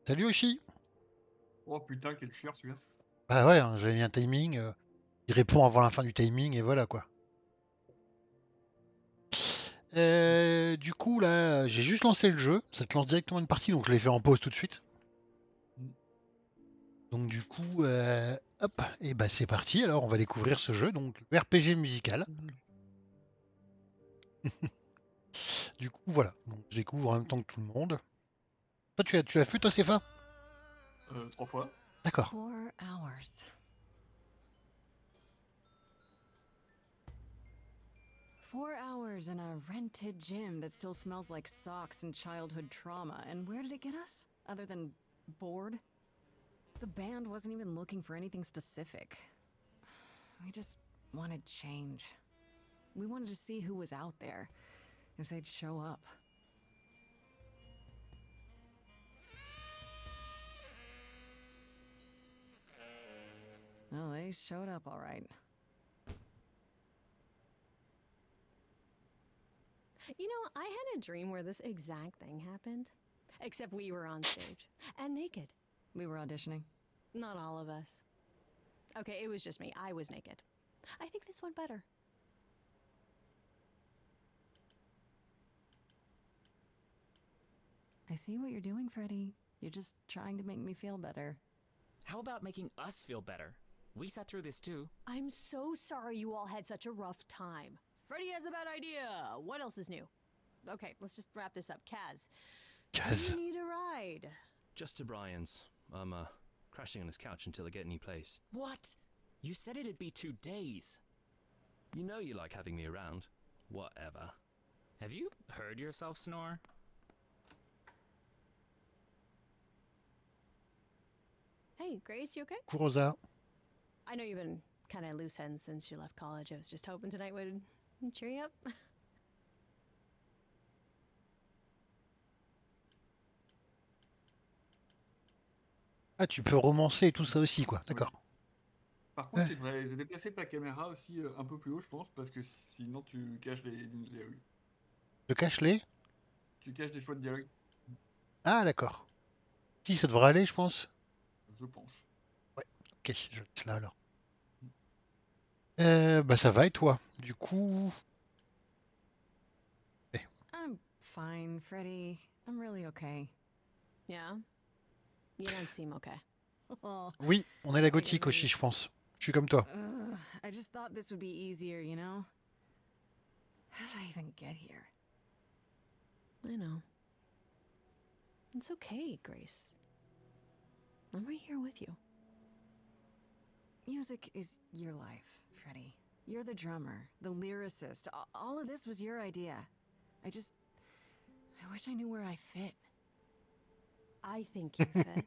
Salut Oshi. Oh putain, quel chieur celui-là. Bah ouais, hein, j'avais mis un timing. Il répond avant la fin du timing et voilà quoi. Du coup là, j'ai juste lancé le jeu. Ça te lance directement une partie, donc je l'ai fait en pause tout de suite. Donc du coup, hop, et bah c'est parti. Alors on va découvrir ce jeu, donc le RPG musical. Du coup voilà, donc je découvre en même temps que tout le monde. Toi tu l'as fait toi Sefa? 3 fois. D'accord. 4 hours. 4 hours in a rented gym that still smells like socks and childhood trauma. And where did it get us? Other than bored? The band wasn't even looking for anything specific. We just wanted change. We wanted to see who was out there, if they'd show up. Well, they showed up all right. You know, I had a dream where this exact thing happened. Except we were on stage. And naked. We were auditioning. Not all of us. Okay, it was just me. I was naked. I think this went better. I see what you're doing, Freddie. You're just trying to make me feel better. How about making us feel better? We sat through this too. I'm so sorry you all had such a rough time. Freddie has a bad idea. What else is new? Okay, let's just wrap this up. Kaz, do Kaz. you need a ride? Just to Brian's. I'm crashing on his couch until I get a new place. What? You said it'd be 2 days. You know you like having me around. Whatever. Have you heard yourself snore? Hey, Grace, you okay? Kurosa. I know you've been kind of loose ends since you left college. I was just hoping tonight would cheer you up. Ah tu peux romancer et tout ça aussi quoi. D'accord. Par contre, tu devrais déplacer ta caméra aussi un peu plus haut, je pense, parce que sinon tu caches les dialogues. Je cache les. Tu caches des choix de dialogue, Ah d'accord. Si ça devrait aller je pense. je pense. Ouais. Ok, je laisse là alors. Bah ça va et toi? Du coup. Eh. I'm fine, Freddie. I'm really okay. Yeah? You don't seem okay. Oh, Oui, on est la I guess gothique I aussi just- je pense. Je suis comme toi. I just thought this would be easier, you know? How did I even get here? I know. It's okay, Grace. I'm right here with you. Music is your life, Freddie. You're the drummer, the lyricist. All of this was your idea. I wish I knew where I fit. I think you fit.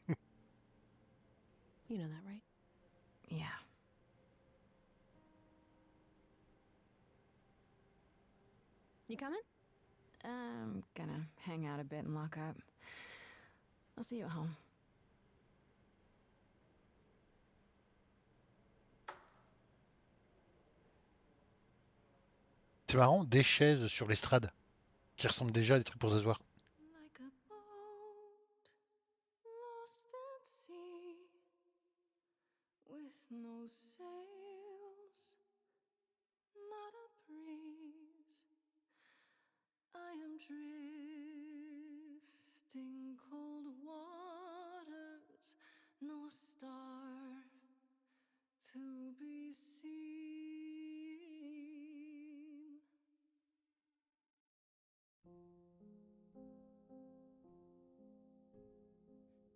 You know that, right? Yeah. You coming? I'm gonna hang out a bit and lock up. I'll see you at home. C'est marrant, des chaises sur l'estrade qui ressemblent déjà à des trucs pour s'asseoir. Like a boat lost at sea with no sails, not a breeze. I am drifting cold waters, no star to be seen.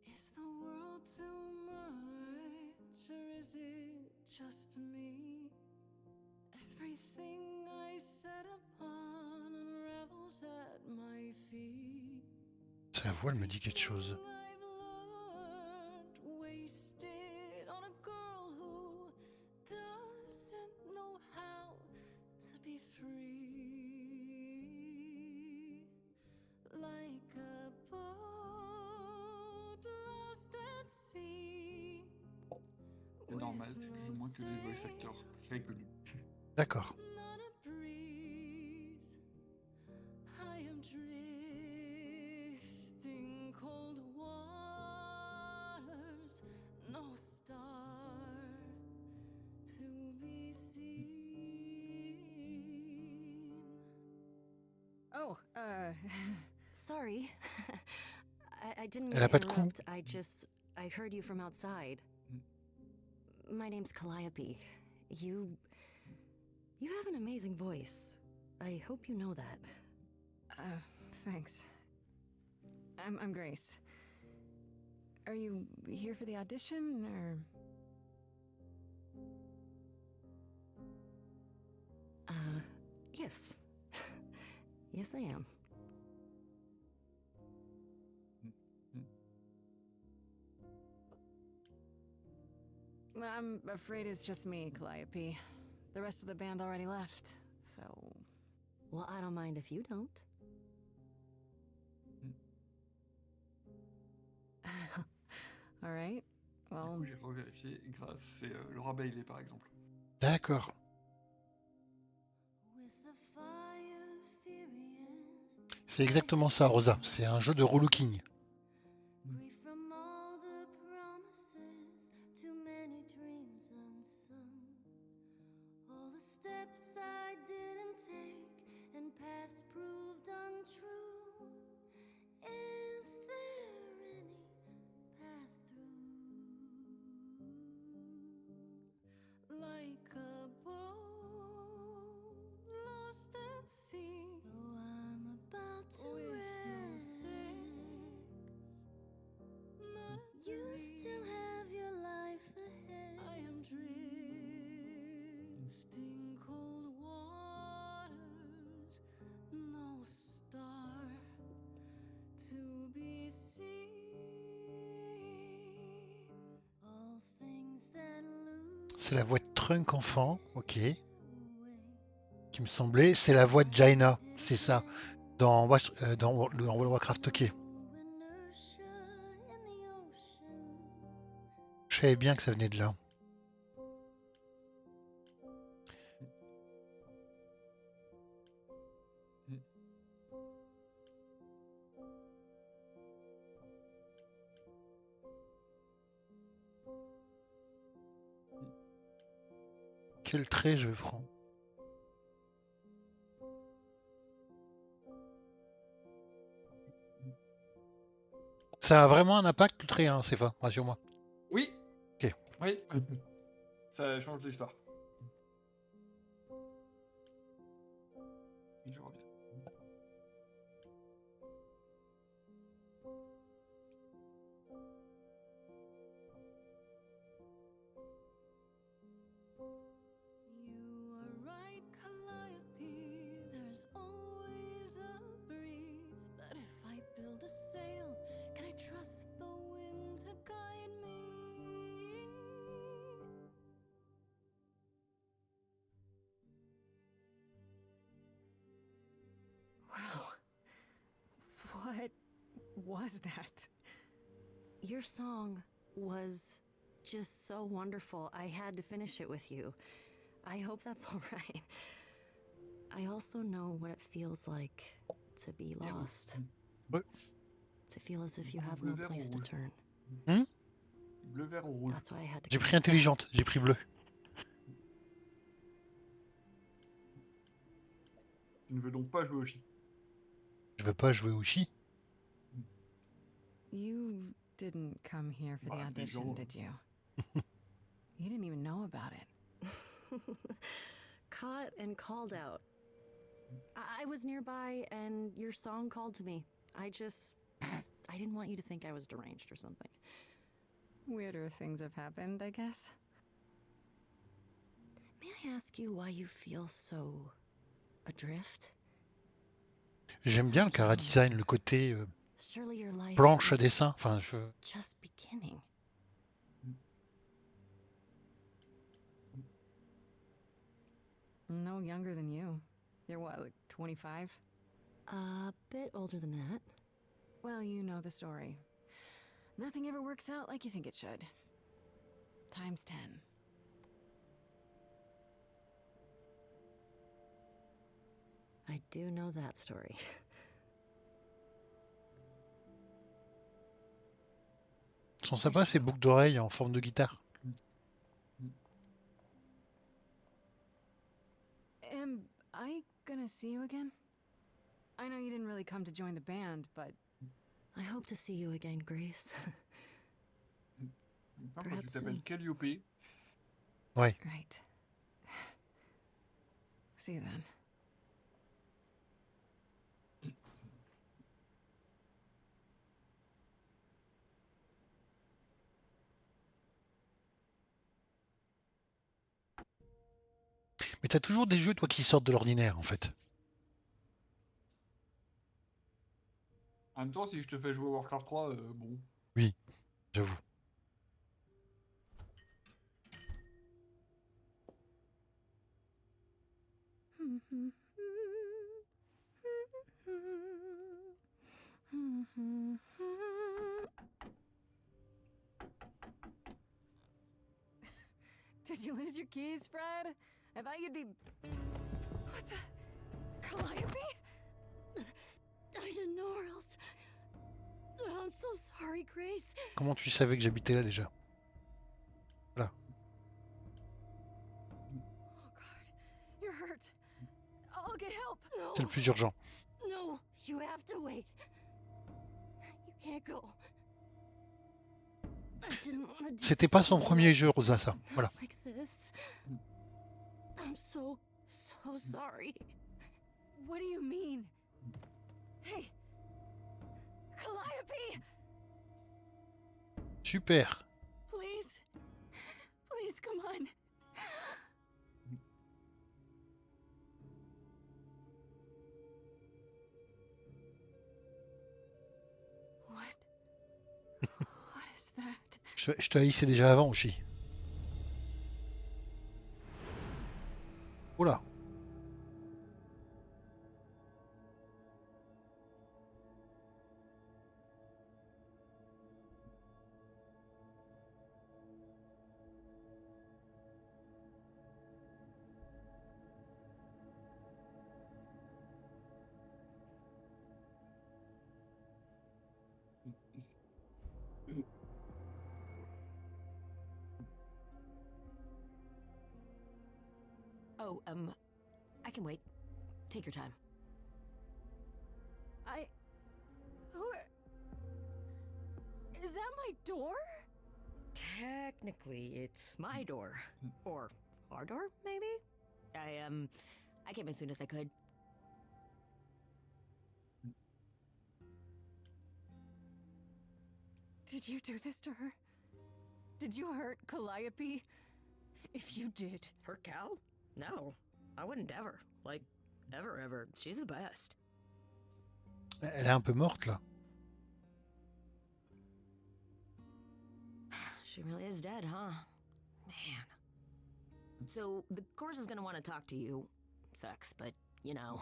Is the world too much, or is it just me? Everything I set upon unravels at my feet. Sa voix, elle me dit quelque chose. Everything I've learned, wasted on a girl who doesn't know how to be free. Like a boat lost at sea. C'est normal, c'est plus ou moins que des voice actors très connus. D'accord. Not a breeze. I am drifting cold water. sorry. I didn't mean Elle a to pas de cou. interrupt. I heard you from outside. My name's Calliope. You have an amazing voice. I hope you know that. Thanks. I'm Grace. Are you here for the audition, or...? Yes. Yes, I am. I'm afraid it's just me, Calliope. The rest of the band already left, so... Well, I don't mind if you don't. Alright, Du well... coup, j'ai revérifié. Grâce, c'est Laura Bailey par exemple. D'accord. C'est exactement ça, Rosa. C'est un jeu de relooking. Steps I didn't take and paths proved untrue. Is there any path through? Like a boat lost at sea. Oh, I'm about to with no sails. You still have your life ahead. I am drifting cold waters, no star to be seen. All things that lose. C'est la voix de Trunk enfant, ok. Qui me semblait. C'est la voix de Jaina, c'est ça. Dans World of Warcraft, ok. Je savais bien que ça venait de là. Quel trait je prends? Ça a vraiment un impact le trait, hein, Sefa, rassure-moi. Oui. Ok. Oui. Ça change l'histoire. Je reviens. You are right, Calliope. There's always a breeze. But if I build a sail, can I trust the wind to guide me? Wow. What was that? Your song was just so wonderful. I had to finish it with you. I hope that's all right. I also know what it feels like to be lost. What? To feel as if you have no place to turn. Bleu, vert ou rouge. That's why I had to J'ai come pris inside. intelligente, j'ai pris bleu. Tu ne veux donc pas jouer au chien. Je veux pas jouer au chi. You didn't come here for the Bah, audition, disons. did you? You didn't even know about it. Caught and called out. I was nearby and your song called to me. I didn't want you to think I was deranged or something. Weirder things have happened, I guess. May I ask you why you feel so adrift? J'aime bien le chara design, le côté Surely your life planche à is dessin. Enfin, just beginning. No younger than you. You're what, like 25? A bit older than that. Well, you know the story. Nothing ever works out like you think it should. Times 10. I do know that story. sont sympas ces boucles d'oreilles en forme de guitare. Am I gonna see you again? I know you didn't really come to join the band, but I hope to see you again, Grace. Putain, quand tu Perhaps t'appelles soon. Calliope. Ouais. Right. See you then. Mais t'as toujours des jeux, toi, qui sortent de l'ordinaire, en fait. En même temps, si je te fais jouer à Warcraft 3, bon. Oui, j'avoue. Did you lose your keys, Fred? I thought you'd be. What the? Calliope? I didn't know where else. I'm so sorry, Grace. Comment tu savais que j'habitais là déjà? Oh, God. You're hurt. I'll get help. No. C'est le plus urgent. No, you have to wait. You can't go. I didn't want to do C'était this pas to son you, premier jeu, Rosa, ça. Voilà. like this. I'm so sorry. What do you mean? Hey! Calliope! Super. Please? Please, come on. What? What is that? Je te haïssais déjà avant aussi. Oula. Oh, I can wait. Take your time. Is that my door? Technically, it's my door. Or our door, maybe? I came as soon as I could. Did you do this to her? Did you hurt Calliope? If you did. Her Cal? No, I wouldn't ever. Like, ever. She's the best. Elle est un peu morte là. She really is dead, huh? Man. So, the course is gonna want to talk to you. Sucks, but, you know.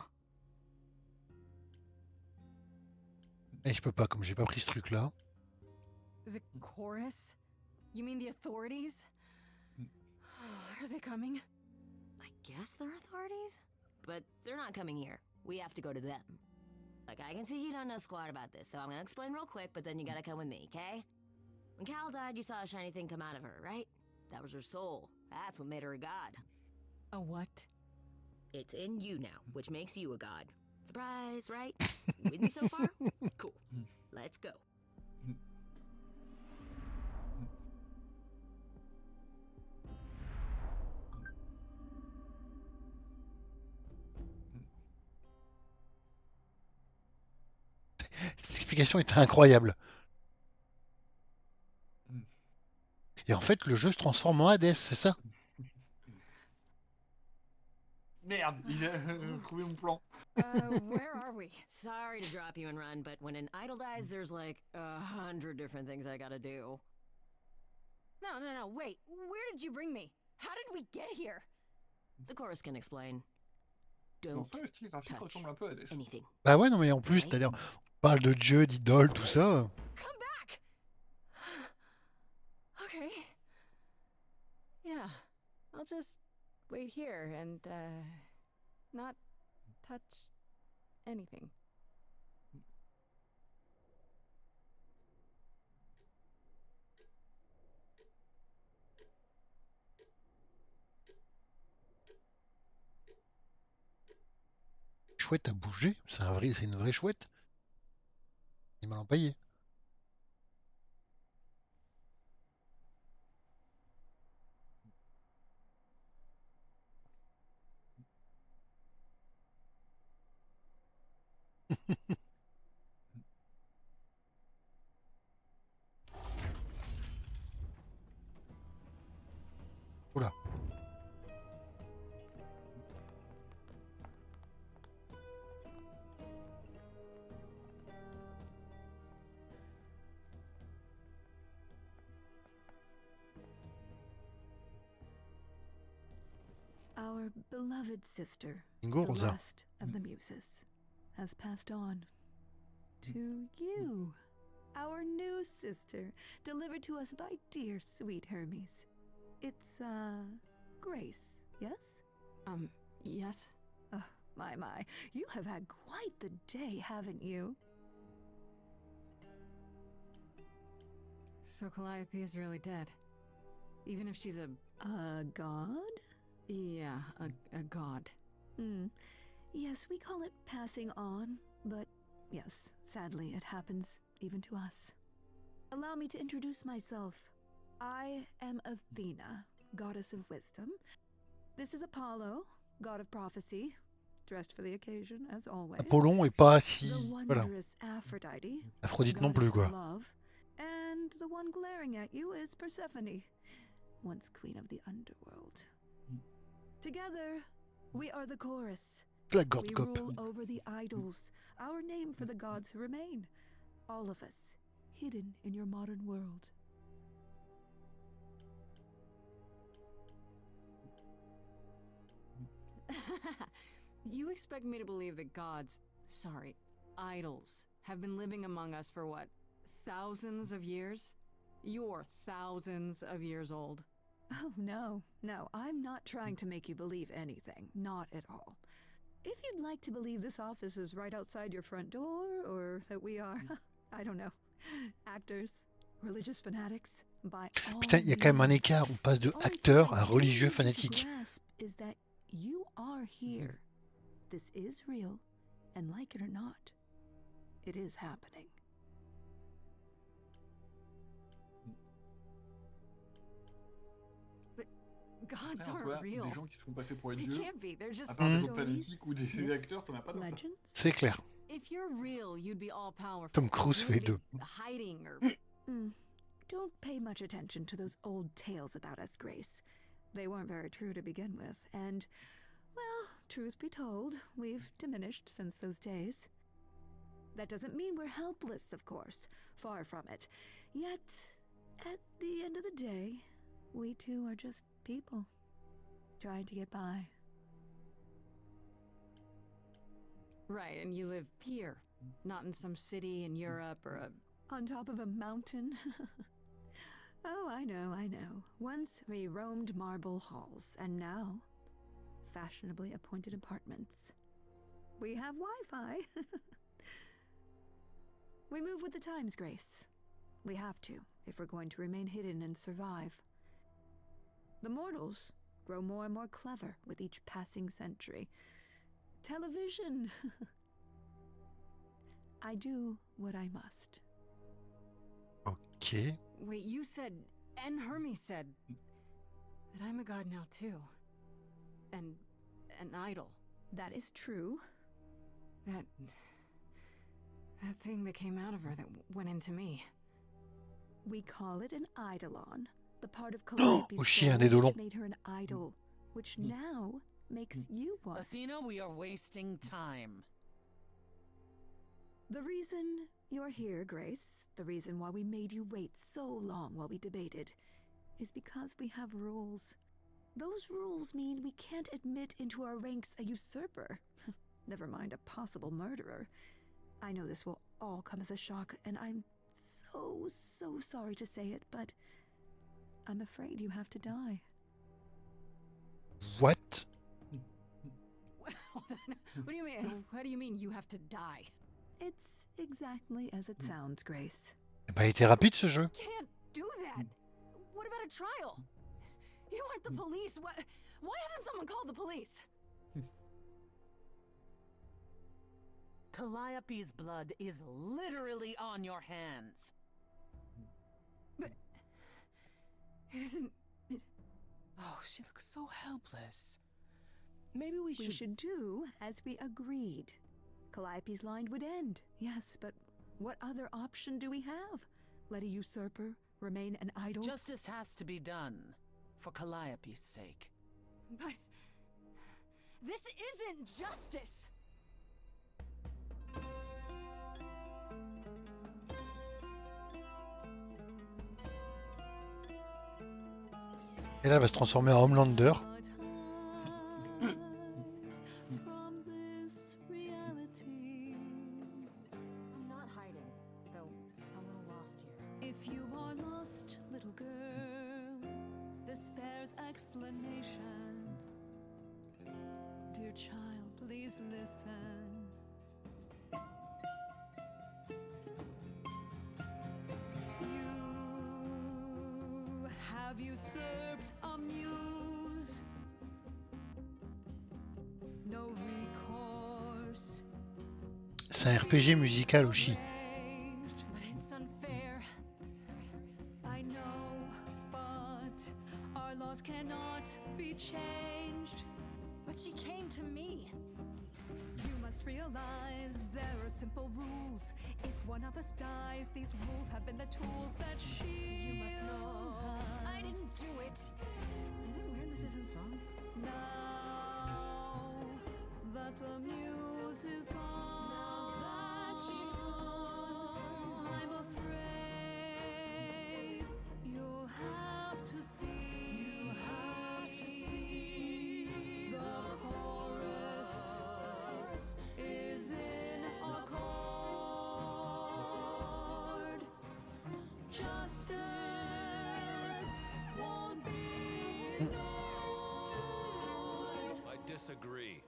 Et je peux pas, comme j'ai pas pris ce truc là. The chorus? You mean the authorities? Are they coming? I guess they're authorities? But they're not coming here. We have to go to them. Like, I can see you don't know squat about this, so I'm gonna explain real quick, but then you gotta come with me, okay? When Cal died, you saw a shiny thing come out of her, right? That was her soul. That's what made her a god. A what? It's in you now, which makes you a god. Surprise, right? You with me so far? Cool. Let's go. Cette explication était incroyable. Et en fait, le jeu se transforme en Hades, c'est ça? Merde, il a trouvé mon plan. Where are we? Sorry to drop you and run, but when an idol dies, there's like 100 different things I gotta do. No, wait. Where did you bring me? How did we get here? The chorus can explain. En Don't soi, le style graphique touch ressemble un peu à Hades. anything. Bah ouais, non mais en plus, d'ailleurs, on parle de dieu, d'idole, tout ça. Come back! Okay. Yeah. I'll just wait here and, not touch anything. Chouette a bougé, c'est une vraie chouette. Il m'a empaillé. Oula. Our beloved sister, Bingo, the Rosa. last of the muses, has passed on to you, our new sister, delivered to us by dear sweet Hermes. It's, Grace, yes? Yes? Oh, my, you have had quite the day, haven't you? So Calliope is really dead. Even if she's a God? yeah, a god. Yes, we call it passing on, but yes, sadly it happens even to us. Allow me to introduce myself. I am Athena, goddess of wisdom. This is Apollo, god of prophecy, dressed for the occasion as always. Apollon est pas The si... Voilà. wondrous Aphrodite, Aphrodite non plus, goddess quoi. of love, and the one glaring at you is Persephone, once queen of the underworld. Together, we are the chorus. La We gorge cop. rule over the idols, our name for the gods who remain. All of us, hidden in your modern world. You expect me to believe that gods, sorry, idols, have been living among us for what, thousands of years? You're thousands of years old. Oh, no, I'm not trying to make you believe anything. Not at all. If you'd like to believe this office is right outside your front door, or that we are, I don't know, actors, religious fanatics, by all Putain, il y a quand même un means. écart. On passe de The only thing acteur I à do religieux need you to fanatique. grasp is that you are here. This is real, and like it or not, it is happening. Gods Après, en aren't soi, real. des gens qui sont passés pour être They dieux, can't be. They're à just part des Stories, hommes fanatiques ou des myths, acteurs, t'en as pas tant que ça. legends. C'est clair. If you're real, you'd be all powerful. Tom Cruise You fait les wouldn't deux. be hiding or Don't pay much attention to those old tales about us, Grace. They weren't very true to begin with, and, well, truth be told, we've diminished since those days. That doesn't mean we're helpless, of course. Far from it. Yet, at the end of the day, we too are just people, trying to get by. right, and you live here, not in some city in Europe or a On top of a mountain? Oh, I know. Once we roamed marble halls, and now, fashionably appointed apartments. We have Wi-Fi. We move with the times, Grace. We have to, if we're going to remain hidden and survive. The mortals grow more and more clever with each passing century. Television! I do what I must. Ok. Wait, you said, and Hermes said, that I'm a god now too. And an idol. That is true. That thing that came out of her that went into me. We call it an eidolon, the part of Calliope's Oh, chien, soul eidolon. which made her an idol, which now makes you one. Athena, we are wasting time. The reason you're here, Grace, the reason why we made you wait so long while we debated, is because we have rules. Those rules mean we can't admit into our ranks a usurper, never mind a possible murderer. I know this will all come as a shock, and I'm so sorry to say it, but I'm afraid you have to die. What? Hold on. What do you mean? What do you mean you have to die? It's exactly as it sounds, Grace. Eh ben, il était rapide ce jeu. Can't do that. What about a trial? You aren't the police. Why hasn't someone called the police? Calliope's blood is literally on your hands. But it isn't. Oh, she looks so helpless. Maybe we We should do as we agreed. Calliope's line would end, yes, but what other option do we have? Let a usurper remain an idol? Justice has to be done, for Calliope's sake. But this isn't justice! Et là, elle va se transformer en Homelander. From this reality. I'm not hiding, though a little lost here. If you are lost, little girl, this bears explanation. Dear child, please listen. You have usurped a muse. No recourse. C'est un RPG musical aussi. But it's unfair. I know, but our laws cannot be changed. But she came to me. You must realize there are simple rules. If one of us dies, these rules have been the tools that shield You must know. us. I didn't do it. Is it weird this isn't song? Now that the muse is gone, I'm afraid you'll have to see. The chorus is in accord. Justice won't be ignored. I disagree.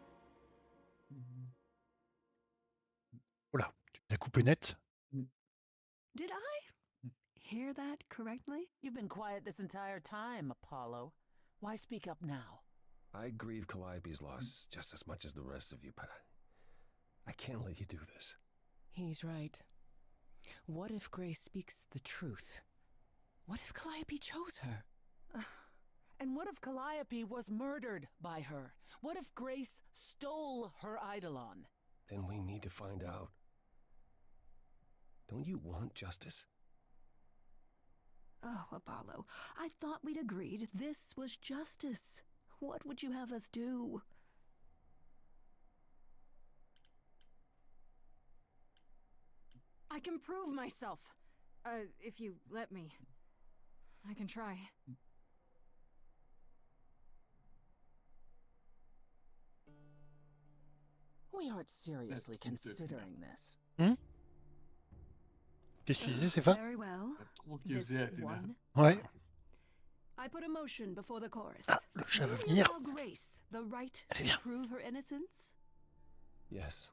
Oula, tu l'as coupé net. Did I hear that correctly? You've been quiet this entire time, Apollo. Why speak up now? I grieve Calliope's loss just as much as the rest of you, but I can't let you do this. He's right. What if Grace speaks the truth? What if Calliope chose her? And what if Calliope was murdered by her? What if Grace stole her Eidolon? Then we need to find out. Don't you want justice? Oh, Apollo, I thought we'd agreed this was justice. What would you have us do? I can prove myself. If you let me. I can try. We aren't seriously considering this. Qu'est-ce que tu disais, Sefa? Very well. Trop This kiosé, Athéna. one. Ouais. I put a motion before the chorus. Ah, le chat va Do you venir. allow Grace the right Allez, to viens. prove her innocence? Yes.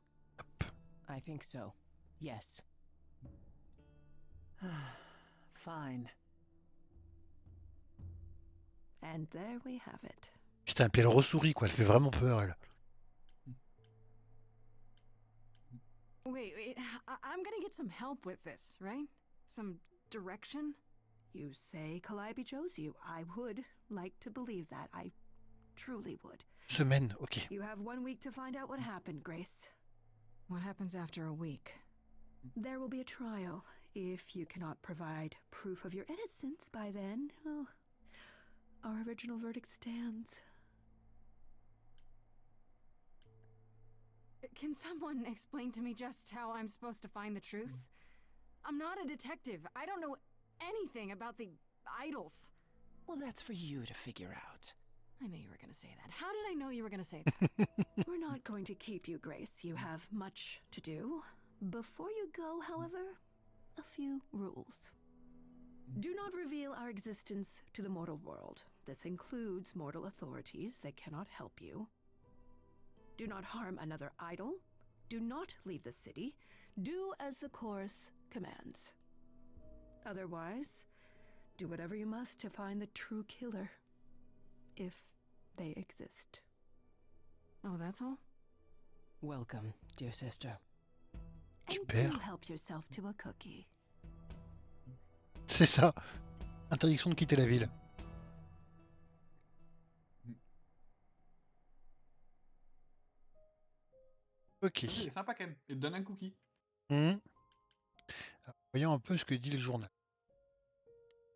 I think so. Yes. Fine. And there we have it. Putain, puis elle ressourit, quoi. Elle fait vraiment peur, elle. Wait, I'm gonna get some help with this, right? Some direction? You say Calliope chose you. I would like to believe that. I truly would. Semaine, ok. You have 1 week to find out what happened, Grace. What happens after a week? There will be a trial. If you cannot provide proof of your innocence by then, well, our original verdict stands. Can someone explain to me just how I'm supposed to find the truth? I'm not a detective. I don't know anything about the idols. Well, that's for you to figure out. I knew you were gonna say that. How did I know you were gonna say that? We're not going to keep you, Grace. You have much to do. Before you go, however, a few rules. Do not reveal our existence to the mortal world. This includes mortal authorities that cannot help you. Do not harm another idol. Do not leave the city. Do as the chorus commands. Otherwise, do whatever you must to find the true killer, if they exist. Oh, that's all? Welcome, dear sister. And Super. do help yourself to a cookie. C'est ça. Interdiction de quitter la ville. Ok. Il est sympa quand même. Il te donne un cookie. Alors, voyons un peu ce que dit le journal.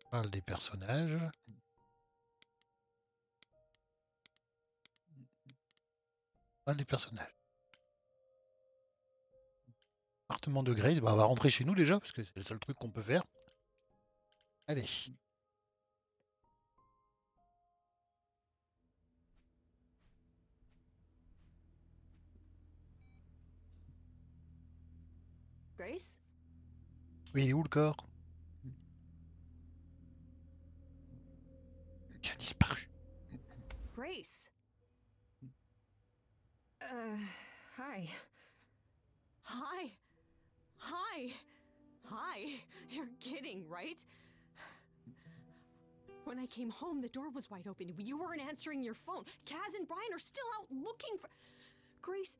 On parle des personnages. On parle des personnages. Appartement de Grace, bah, on va rentrer chez nous déjà, parce que c'est le seul truc qu'on peut faire. Allez. Grace? Oui, il est où le corps? Il a disparu. Grace! Hi. Hi! Hi! Hi! You're kidding, right? When I came home, the door was wide open. You weren't answering your phone. Kaz and Brian are still out looking for... Grace...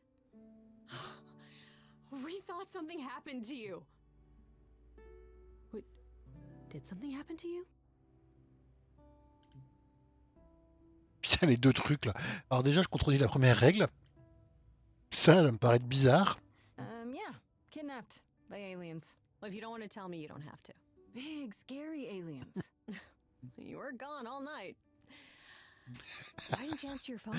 We thought something happened to you. What? Did something happen to you? Putain, les deux trucs là. Alors déjà, je contredis la première règle. Ça me paraît bizarre. Yeah. Kidnapped by aliens. Well, if you don't want to tell me, you don't have to. Big, scary aliens. You were gone all night. Why didn't you answer your phone?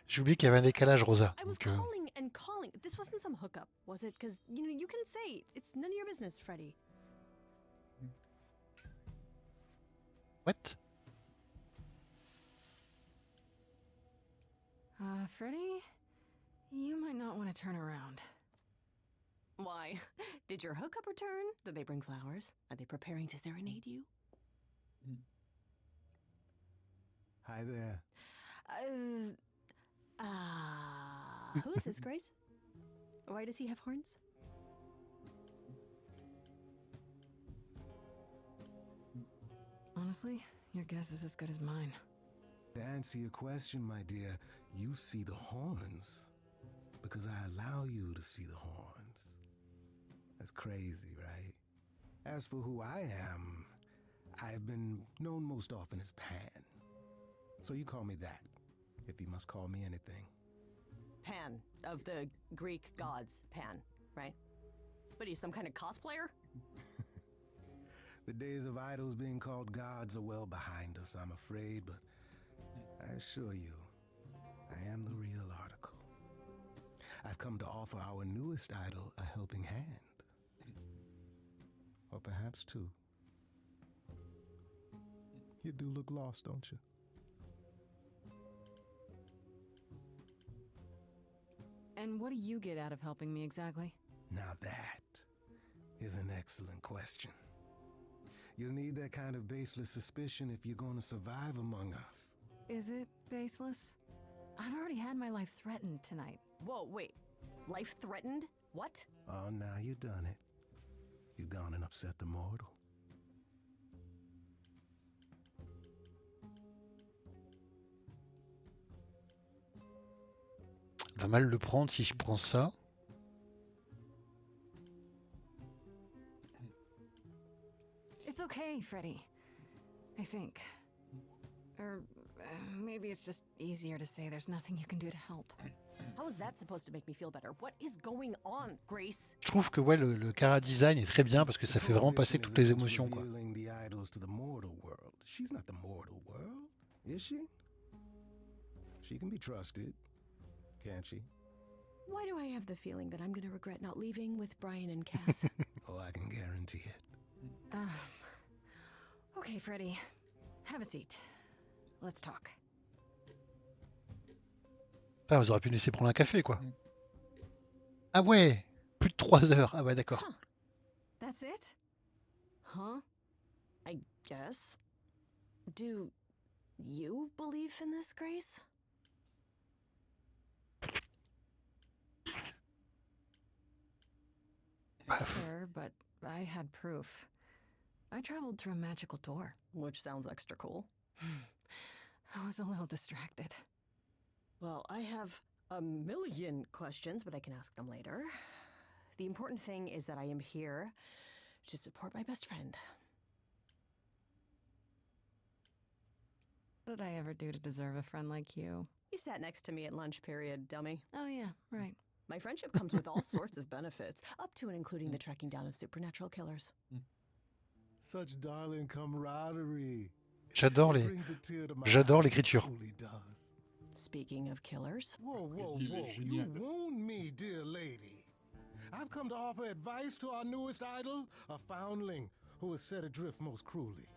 J'ai oublié qu'il y avait un décalage, Rosa. I was Donc, calling and calling. This wasn't some hookup, was it? Because, you can say it's none of your business, Freddy. what? Freddy? You might not want to turn around. Why? Did your hookup return? Did they bring flowers? Are they preparing to serenade you? Hi there. Who is this, Grace? Why does he have horns? Honestly, your guess is as good as mine. To answer your question, my dear, you see the horns because I allow you to see the horns. That's crazy, right? As for who I am, I've been known most often as Pan. So you call me that, if you must call me anything. Pan, of the Greek gods, Pan, right? What are you, some kind of cosplayer? The days of idols being called gods are well behind us, I'm afraid, but I assure you, I am the real article. I've come to offer our newest idol a helping hand. Or perhaps two. You do look lost, don't you? And what do you get out of helping me exactly? Now that is an excellent question. You'll need that kind of baseless suspicion if you're going to survive among us. Is it baseless? I've already had my life threatened tonight. Whoa, wait. Life threatened? What? Oh, now you've done it. You've gone and upset the mortal. Va mal le prendre si je prends ça. It's okay, Freddy. I think. Or maybe it's just easier to say there's nothing you can do to help. How is that supposed to make me feel better? What is going on, Grace? Je trouve que ouais, le cara design est très bien parce que ça fait vraiment passer toutes les émotions, quoi. The idols to the mortal world. She's not the mortal world, is she? She can be trusted, can't she? Why do I have the feeling that I'm gonna regret not leaving with Brian and Kaz? Oh, I can guarantee it. Okay, Freddy. Have a seat. Let's talk. Ah, vous auriez pu nous laisser prendre un café, quoi. Ah ouais, plus de 3 heures. Ah ouais, d'accord. Huh. That's it? Huh? I guess. Do you believe in this, Grace? Sure, but I had proof. I traveled through a magical door. Which sounds extra cool. I was a little distracted. Well, I have a million questions, but I can ask them later. The important thing is that I am here to support my best friend. What did I ever do to deserve a friend like you? You sat next to me at lunch period, dummy. Oh yeah, right. My friendship comes with all sorts of benefits, up to and including the tracking down of supernatural killers. Such darling camaraderie. J'adore It les, brings a tear to my j'adore eye, it l'écriture. truly does. Speaking of killers. Whoa, whoa, Il est whoa. You génial. wound me, dear lady. I've come to offer advice to our newest idol, a foundling who was set adrift most cruelly.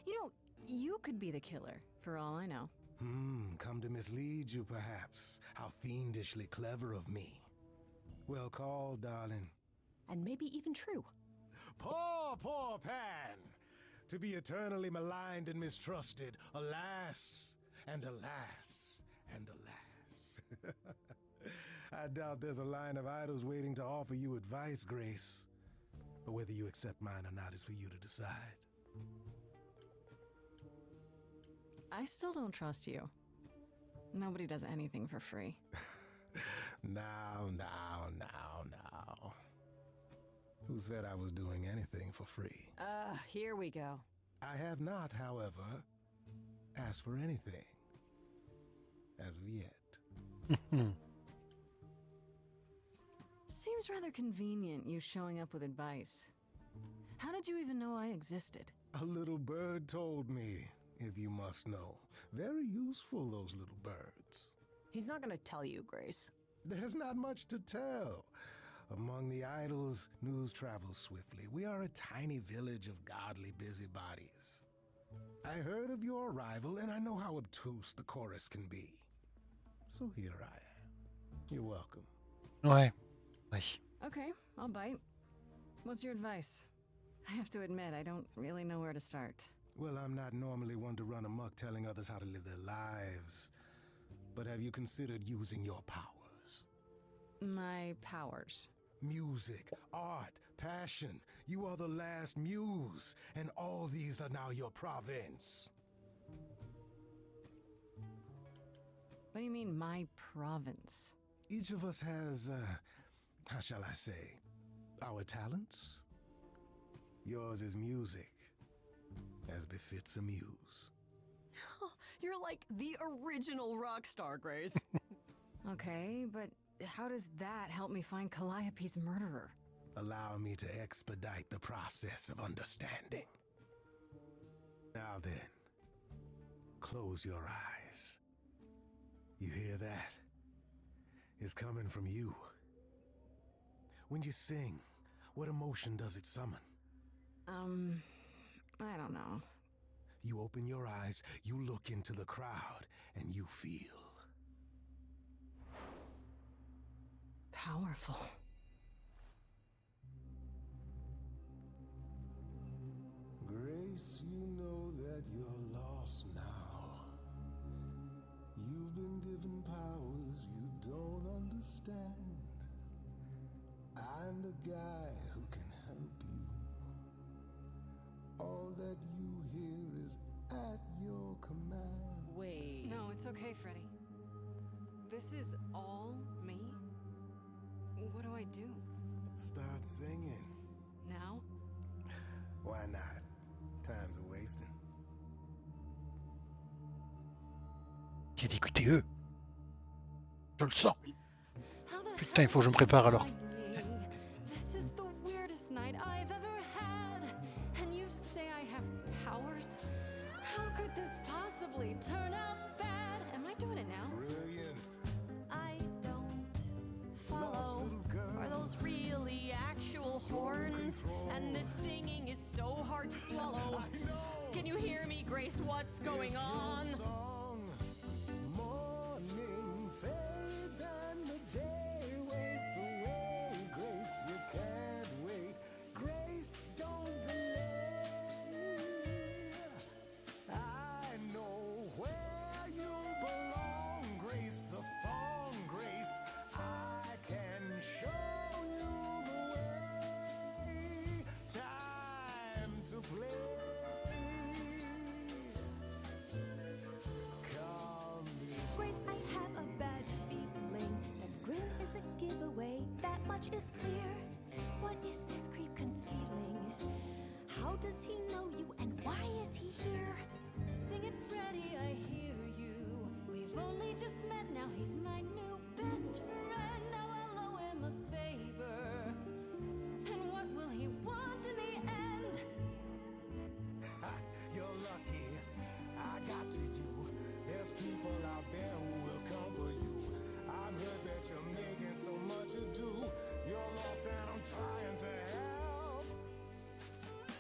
You know, you could be the killer, for all I know. Come to mislead you, perhaps. How fiendishly clever of me. Well called, darling. And maybe even true. Poor, poor Pan! To be eternally maligned and mistrusted. Alas, and alas, and alas. I doubt there's a line of idols waiting to offer you advice, Grace. But whether you accept mine or not is for you to decide. I still don't trust you. Nobody does anything for free. Now. Who said I was doing anything for free? Here we go. I have not, however, asked for anything. As of yet. Seems rather convenient, you showing up with advice. How did you even know I existed? A little bird told me, if you must know. Very useful, those little birds. He's not gonna tell you, Grace. There's not much to tell. Among the idols, news travels swiftly. We are a tiny village of godly busybodies. I heard of your arrival, and I know how obtuse the chorus can be. So here I am. You're welcome. Ouais. Ouais. Okay, I'll bite. What's your advice? I have to admit, I don't really know where to start. Well, I'm not normally one to run amok telling others how to live their lives. But have you considered using your powers? My powers. Music, art, passion. You are the last muse, and all these are now your province. What do you mean, my province? Each of us has, how shall I say, our talents. Yours is music, as befits a muse. You're like the original rock star, Grace. Okay, but how does that help me find Calliope's murderer? Allow me to expedite the process of understanding. Now then, close your eyes. You hear that? It's coming from you. When you sing, what emotion does it summon? I don't know. You open your eyes, you look into the crowd, and you feel powerful. Grace, you know that you're lost now. You've been given powers you don't understand. I'm the guy who can help you. All that you hear is at your command. Wait. No, it's okay, Freddy. This is all me? What do I do? Start singing. Now? Why not? Time's a wasting. Qui a dit écoutez eux? Je le sens. How the Putain, il faut que je me prépare alors. This is the weirdest night I've ever had. And you say I have powers? How could this possibly turn out bad? Am I doing it now? Brilliant. I don't follow. Are those really actual horns? And this singing is so hard to swallow. Can you hear me, Grace? What's going on? Morning fades and the day wastes away. Grace, you can't wait. Grace, don't delay. I know where you belong, Grace, the song, Grace. I can show you the way. Time to play. message is clear. What is this creep concealing? How does he know you and why is he here? Sing it, Freddy, I hear you. We've only just met, now he's my new best friend. Now I'll owe him a favor. And what will he want in the end? You're lucky I got to you. There's people out there who will come for you. I've heard that you're making so much ado. You're lost and I'm trying to help.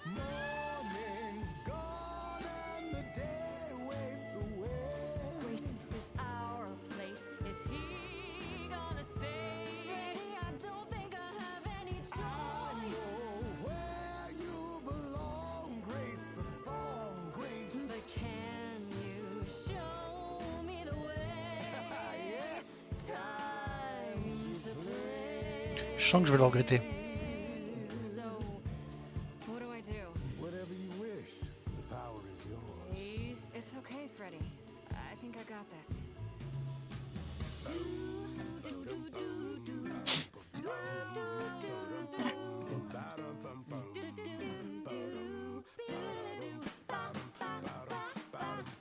Morning's gone and the day wastes away. Grace, this is our place. Is he gonna stay? Freddy, I don't think I have any I choice. know where you belong, Grace, the song, Grace. But can you show me the way? Yes. Time to play. Je sens que je vais le regretter. So, what do I do? Whatever you wish, the power is yours. It's okay, Freddy. I think I got this.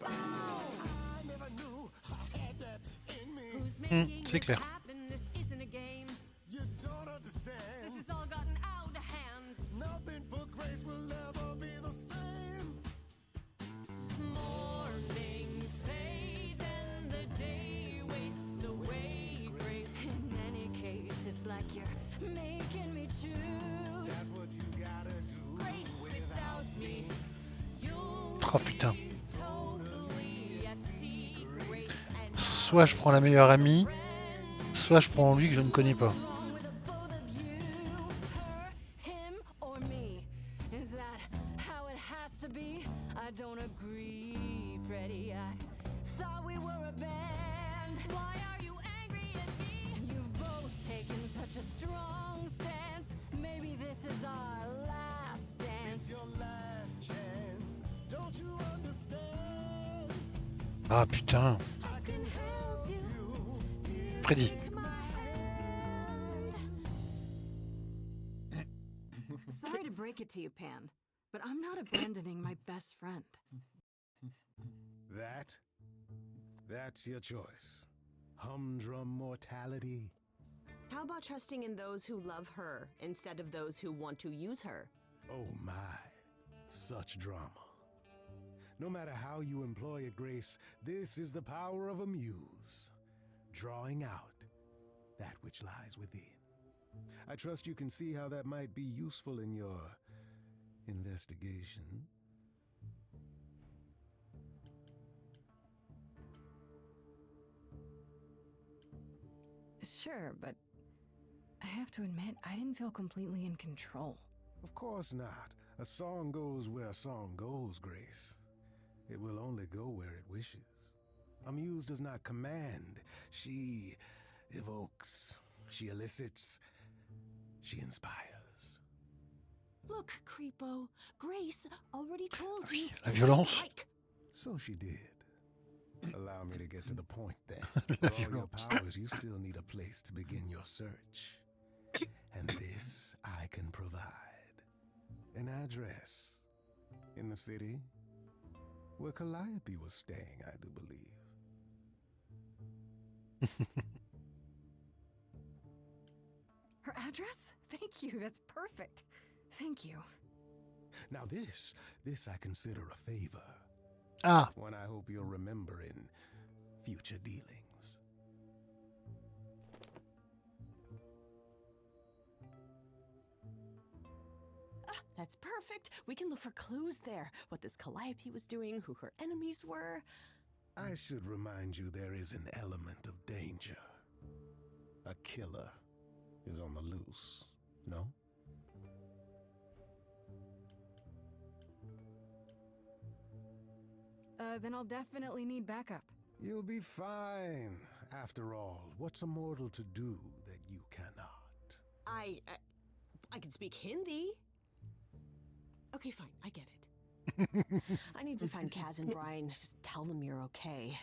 I never knew I had that in me. C'est clair. This isn't a game. You don't understand. This has all gotten out of hand. Nothing for Grace will never be the same. Morning fades and the day wastes away. Grace. In any case, it's like you're making me choose. That's what you gotta do. Grace without me. You'll Oh putain. be totally at sea. Grace and Soit je prends la meilleure amie, soit je prends lui que je ne connais pas. Wrong with the both of you, her, him, or me. Is that how it has to be? I don't agree, Freddy. I thought we were a band. why are you angry at me? You've both taken such a strong stance. Maybe this is our last dance. It's your last chance. Don't you understand? Ah putain. I can help you. Freddy. Take my hand. Sorry to break it to you, Pan, but I'm not abandoning my best friend. That's your choice. Humdrum mortality. How about trusting in those who love her instead of those who want to use her? Oh my, such drama. No matter how you employ it, Grace, this is the power of a muse, drawing out that which lies within. I trust you can see how that might be useful in your investigation. Sure, but I have to admit, I didn't feel completely in control. Of course not. A song goes where a song goes, Grace. It will only go where it wishes. A muse does not command. She evokes. She elicits. She inspires. Look, Creepo, Grace already told you. La to violence. like. So she did. Allow me to get to the point then. For all your powers, you still need a place to begin your search. And this I can provide. An address. In the city. Where Calliope was staying, I do believe. Her address? Thank you, that's perfect. Thank you. Now this I consider a favor. Ah, One I hope you'll remember in future dealings. That's perfect. We can look for clues there. What this Calliope was doing, who her enemies were. I should remind you there is an element of danger. A killer is on the loose, no? Then I'll definitely need backup. You'll be fine. After all, what's a mortal to do that you cannot? I can speak Hindi. Okay, fine. I get it. I need to find Kaz and Brian. Just tell them you're okay.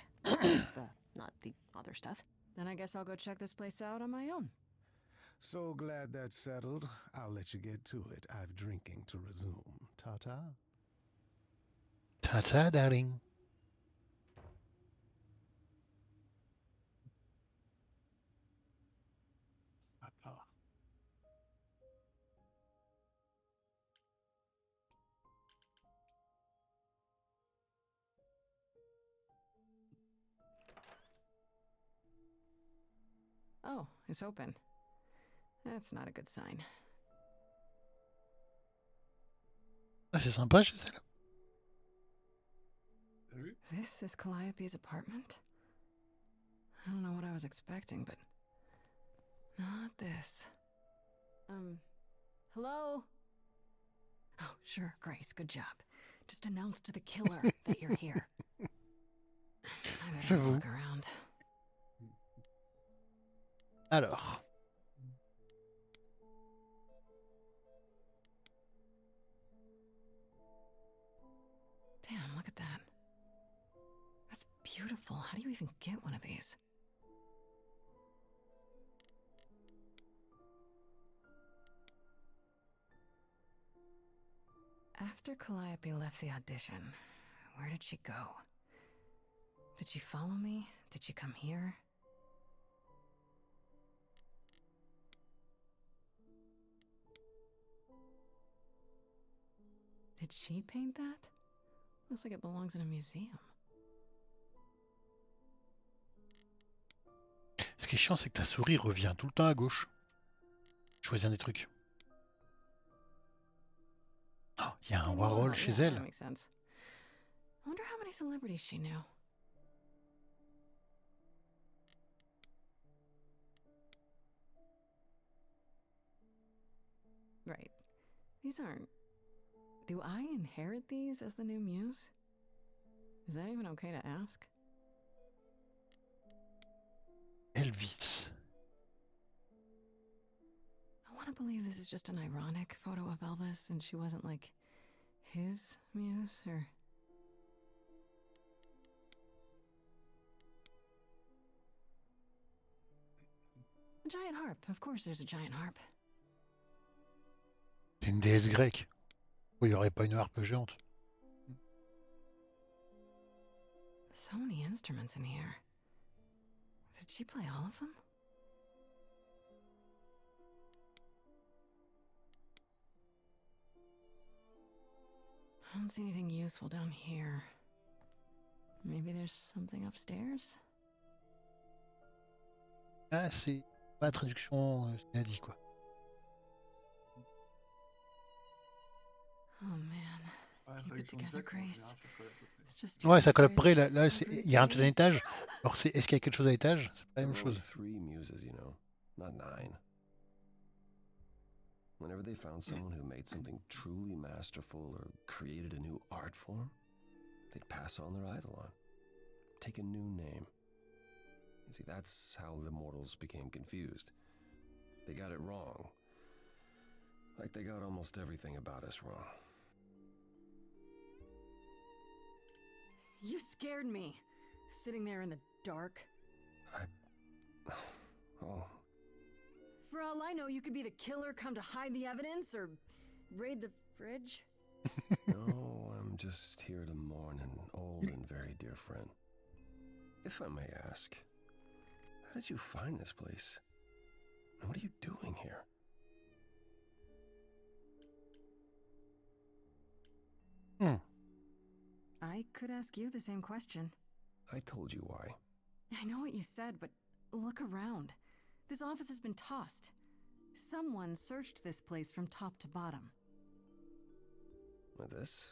Not the other stuff. Then I guess I'll go check this place out on my own. So glad that's settled. I'll let you get to it. I've drinking to resume. Ta-ta. Ta-ta, darling. Attends. Oh, it's open. That's not a good sign. Ah, c'est sympa chez elle. T'as vu? This is Calliope's apartment? I don't know what I was expecting, but not this. Hello? Oh, sure, Grace, good job. Just announce to the killer that you're here. I better J'avoue. look around. Alors. Damn, look at that. That's beautiful. How do you even get one of these? After Calliope left the audition, where did she go? Did she follow me? Did she come here? Did she paint that? Looks like it belongs in a museum. Ce qui est chiant, c'est que ta souris revient tout le temps à gauche. Choisis un des trucs. Oh, il y a un Warhol chez Yeah, elle. that makes sense. I wonder how many celebrities she knew. Right. These aren't... Do I inherit these as the new muse? Is that even okay to ask? Elvis. I want to believe this is just an ironic photo of Elvis and she wasn't like his muse or... A giant harp. Of course there's a giant harp. C'est une déesse grecque. Pourquoi il n'y aurait pas une harpe géante? So many instruments in here. Did she play all of them? I don't see anything useful down here. Maybe there's something upstairs? Ah, c'est pas la traduction, c'est bien dit quoi. Oh man. Keep it together, Grace. It's just Ouais, ça colle à peu près. fridge Là, every il y a un day. étage. Alors, est-ce qu'il y a quelque chose à l'étage? C'est pas la There même were only chose. 3 muses, you know, not 9. Whenever they found someone who made something truly masterful or created a new art form, they'd pass on their eidolon, take a new name. You see, that's how the mortals became confused. They got it wrong. Like they got almost everything about us wrong. You scared me. Sitting there in the dark. Oh, For all I know, you could be the killer come to hide the evidence or raid the fridge. no, I'm just here to mourn an old and very dear friend. If I may ask, how did you find this place? And what are you doing here? I could ask you the same question. I told you why. I know what you said, but look around. This office has been tossed. Someone searched this place from top to bottom. With this?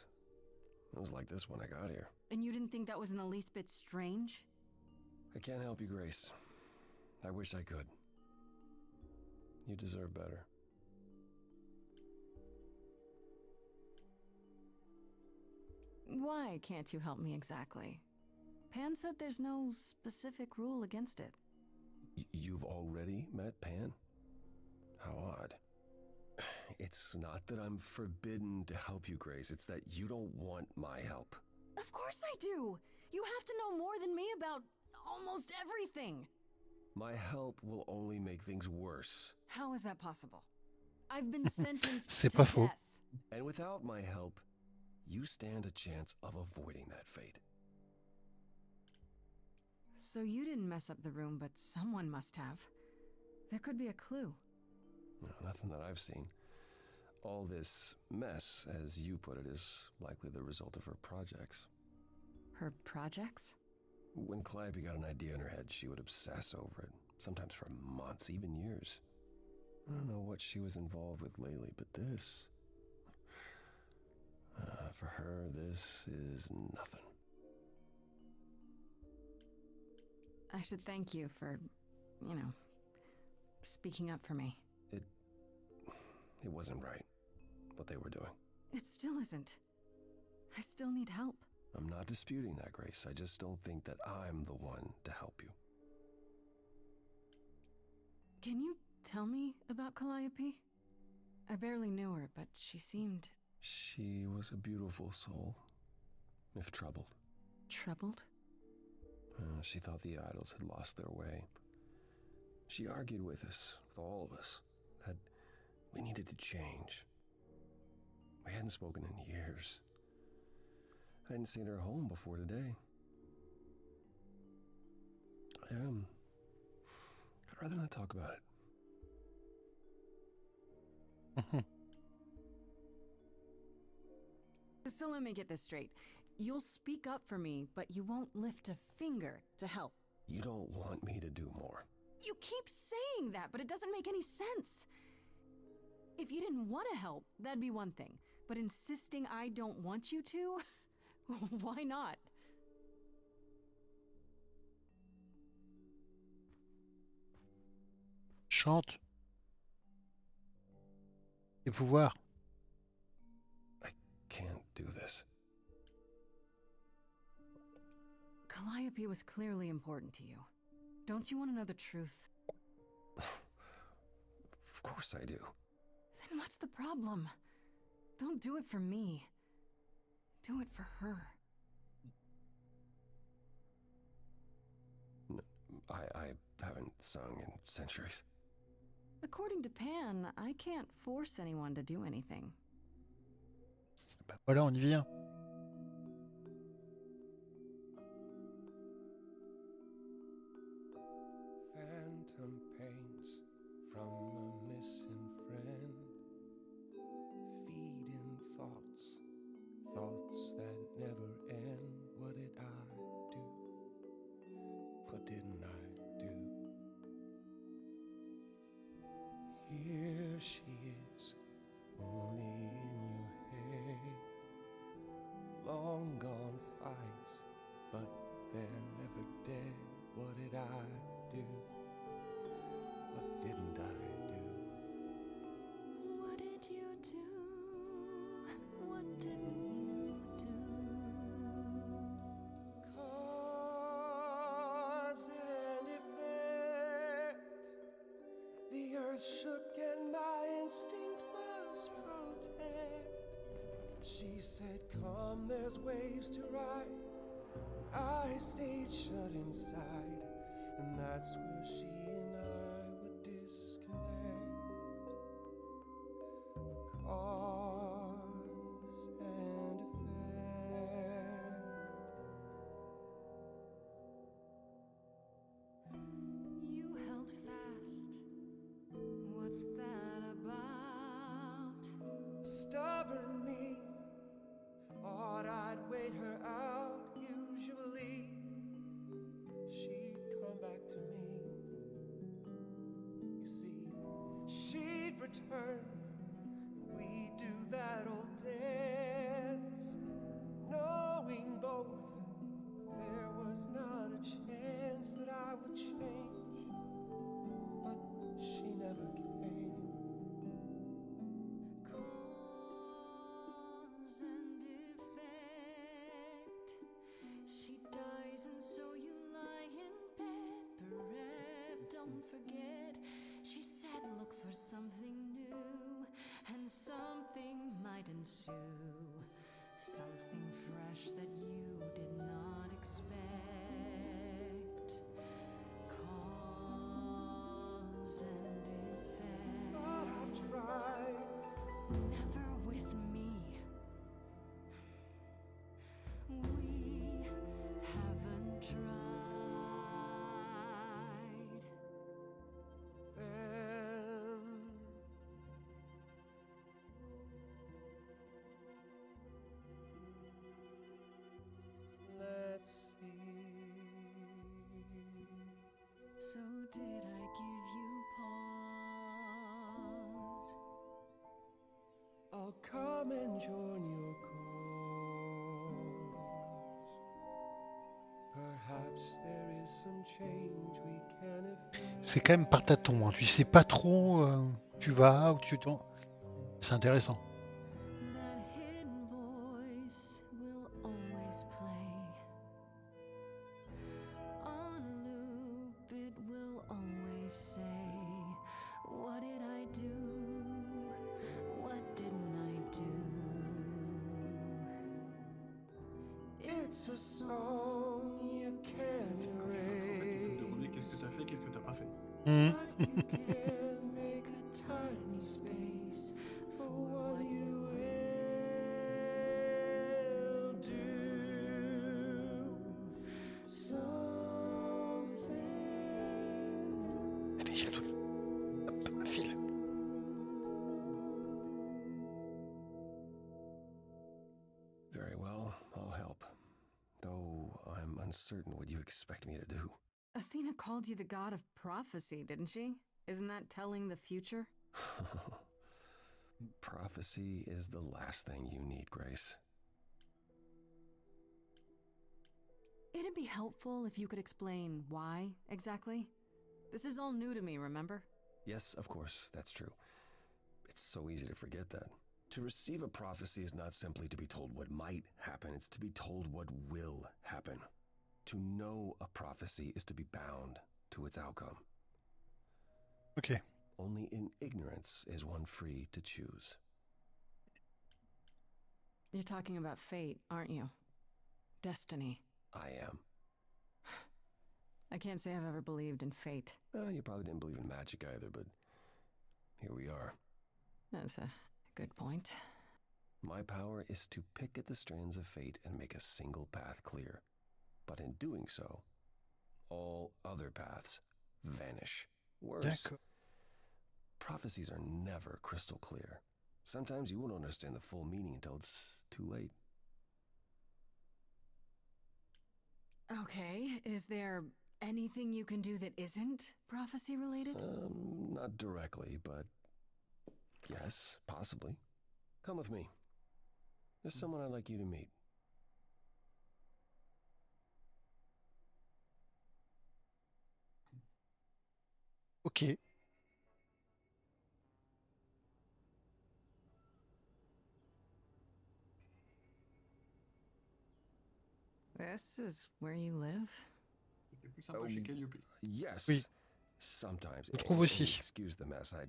It was like this when I got here. And you didn't think that was in the least bit strange? I can't help you, Grace. I wish I could. You deserve better. Why can't you help me exactly? Pan said there's no specific rule against it. You've already met Pan? How odd. It's not that I'm forbidden to help you, Grace. It's that you don't want my help. Of course I do! You have to know more than me about almost everything! My help will only make things worse. How is that possible? I've been sentenced C'est to pas faux. death. And without my help, you stand a chance of avoiding that fate. So you didn't mess up the room, but someone must have. There could be a clue. No, nothing that I've seen. All this mess, as you put it, is likely the result of her projects. Her projects? When Calliope got an idea in her head, she would obsess over it, sometimes for months, even years. I don't know what she was involved with lately, but this... for her, this is nothing. I should thank you for, speaking up for me. It wasn't right, what they were doing. It still isn't. I still need help. I'm not disputing that, Grace. I just don't think that I'm the one to help you. Can you tell me about Calliope? I barely knew her, but she seemed... She was a beautiful soul, if troubled. Troubled? She thought the idols had lost their way. She argued with us, with all of us, that we needed to change. We hadn't spoken in years. I hadn't seen her home before today. I'd rather not talk about it. So let me get this straight. You'll speak up for me, but you won't lift a finger to help. You don't want me to do more. You keep saying that, but it doesn't make any sense. If you didn't want to help, that'd be one thing. But insisting I don't want you to? Why not? Chante. Les pouvoirs. I can't do this. Calliope was clearly important to you. Don't you want to know the truth? Of course I do. Then what's the problem? Don't do it for me. Do it for her. I haven't sung in centuries. According to Pan, I can't force anyone to do anything. Bah voilà, on y vient. Phantom pains from a missing friend, feeding thoughts, thoughts that never end. What did I do? What didn't I do? Here she is, only in your head. Long gone fights, but they're never dead. What did I do? What didn't I do? What did you do? What didn't you do? Cause and effect. The earth shook and my instinct was protect. She said, come, there's waves to ride. I stayed shut inside, and that's where she and I would disconnect. Cause and effect. You held fast. What's that about? Stubborn me thought I'd wait her out. Usually she'd come back to me. You see, she'd return. We'd do that old dance, knowing both there was not a chance that I would change. But she never came. Cause and effect. She dies and so you lie in bed, bereft. Don't forget, she said look for something new, and something might ensue. Something fresh that you did not expect. Cause does end in fair. But I've tried. Never with me. We haven't tried. Let's see. So did I give you pause? I'll come and join your cause. Perhaps there is some change we can effect. C'est quand même par tâton, hein. Tu sais pas trop où tu vas, où tu tournes. C'est intéressant. That hidden voice will always play. On loop it will always say, what did I do? What didn't I do? It's a song you can't erase. Demander qu'est-ce que t'as fait, qu'est-ce que t'as pas fait. But you can make a tiny space for what you will do. Something Allez, j'ai tout. Hop, file. Very well, I'll help. Though I'm uncertain what you expect me to do. Athena called you the god of prophecy, didn't she? Isn't that telling the future? Prophecy is the last thing you need, Grace. It'd be helpful if you could explain why, exactly. This is all new to me, remember? Yes, of course, that's true. It's so easy to forget that. To receive a prophecy is not simply to be told what might happen, it's to be told what will happen. To know a prophecy is to be bound to its outcome. Ok. Only in ignorance is one free to choose. You're talking about fate, aren't you? Destiny. I am. I can't say I've ever believed in fate. You probably didn't believe in magic either, but here we are. That's a good point. My power is to pick at the strands of fate and make a single path clear. But in doing so, all other paths vanish. Worse, prophecies are never crystal clear. Sometimes you won't understand the full meaning until it's too late. Okay, is there anything you can do that isn't prophecy related? Not directly, but yes, possibly. Come with me. There's someone I'd like you to meet. Ok. This is where you live? C'était plus sympa chez Calliope. Yes. Oui. Sometimes. Je trouve aussi. Excuse the mess. I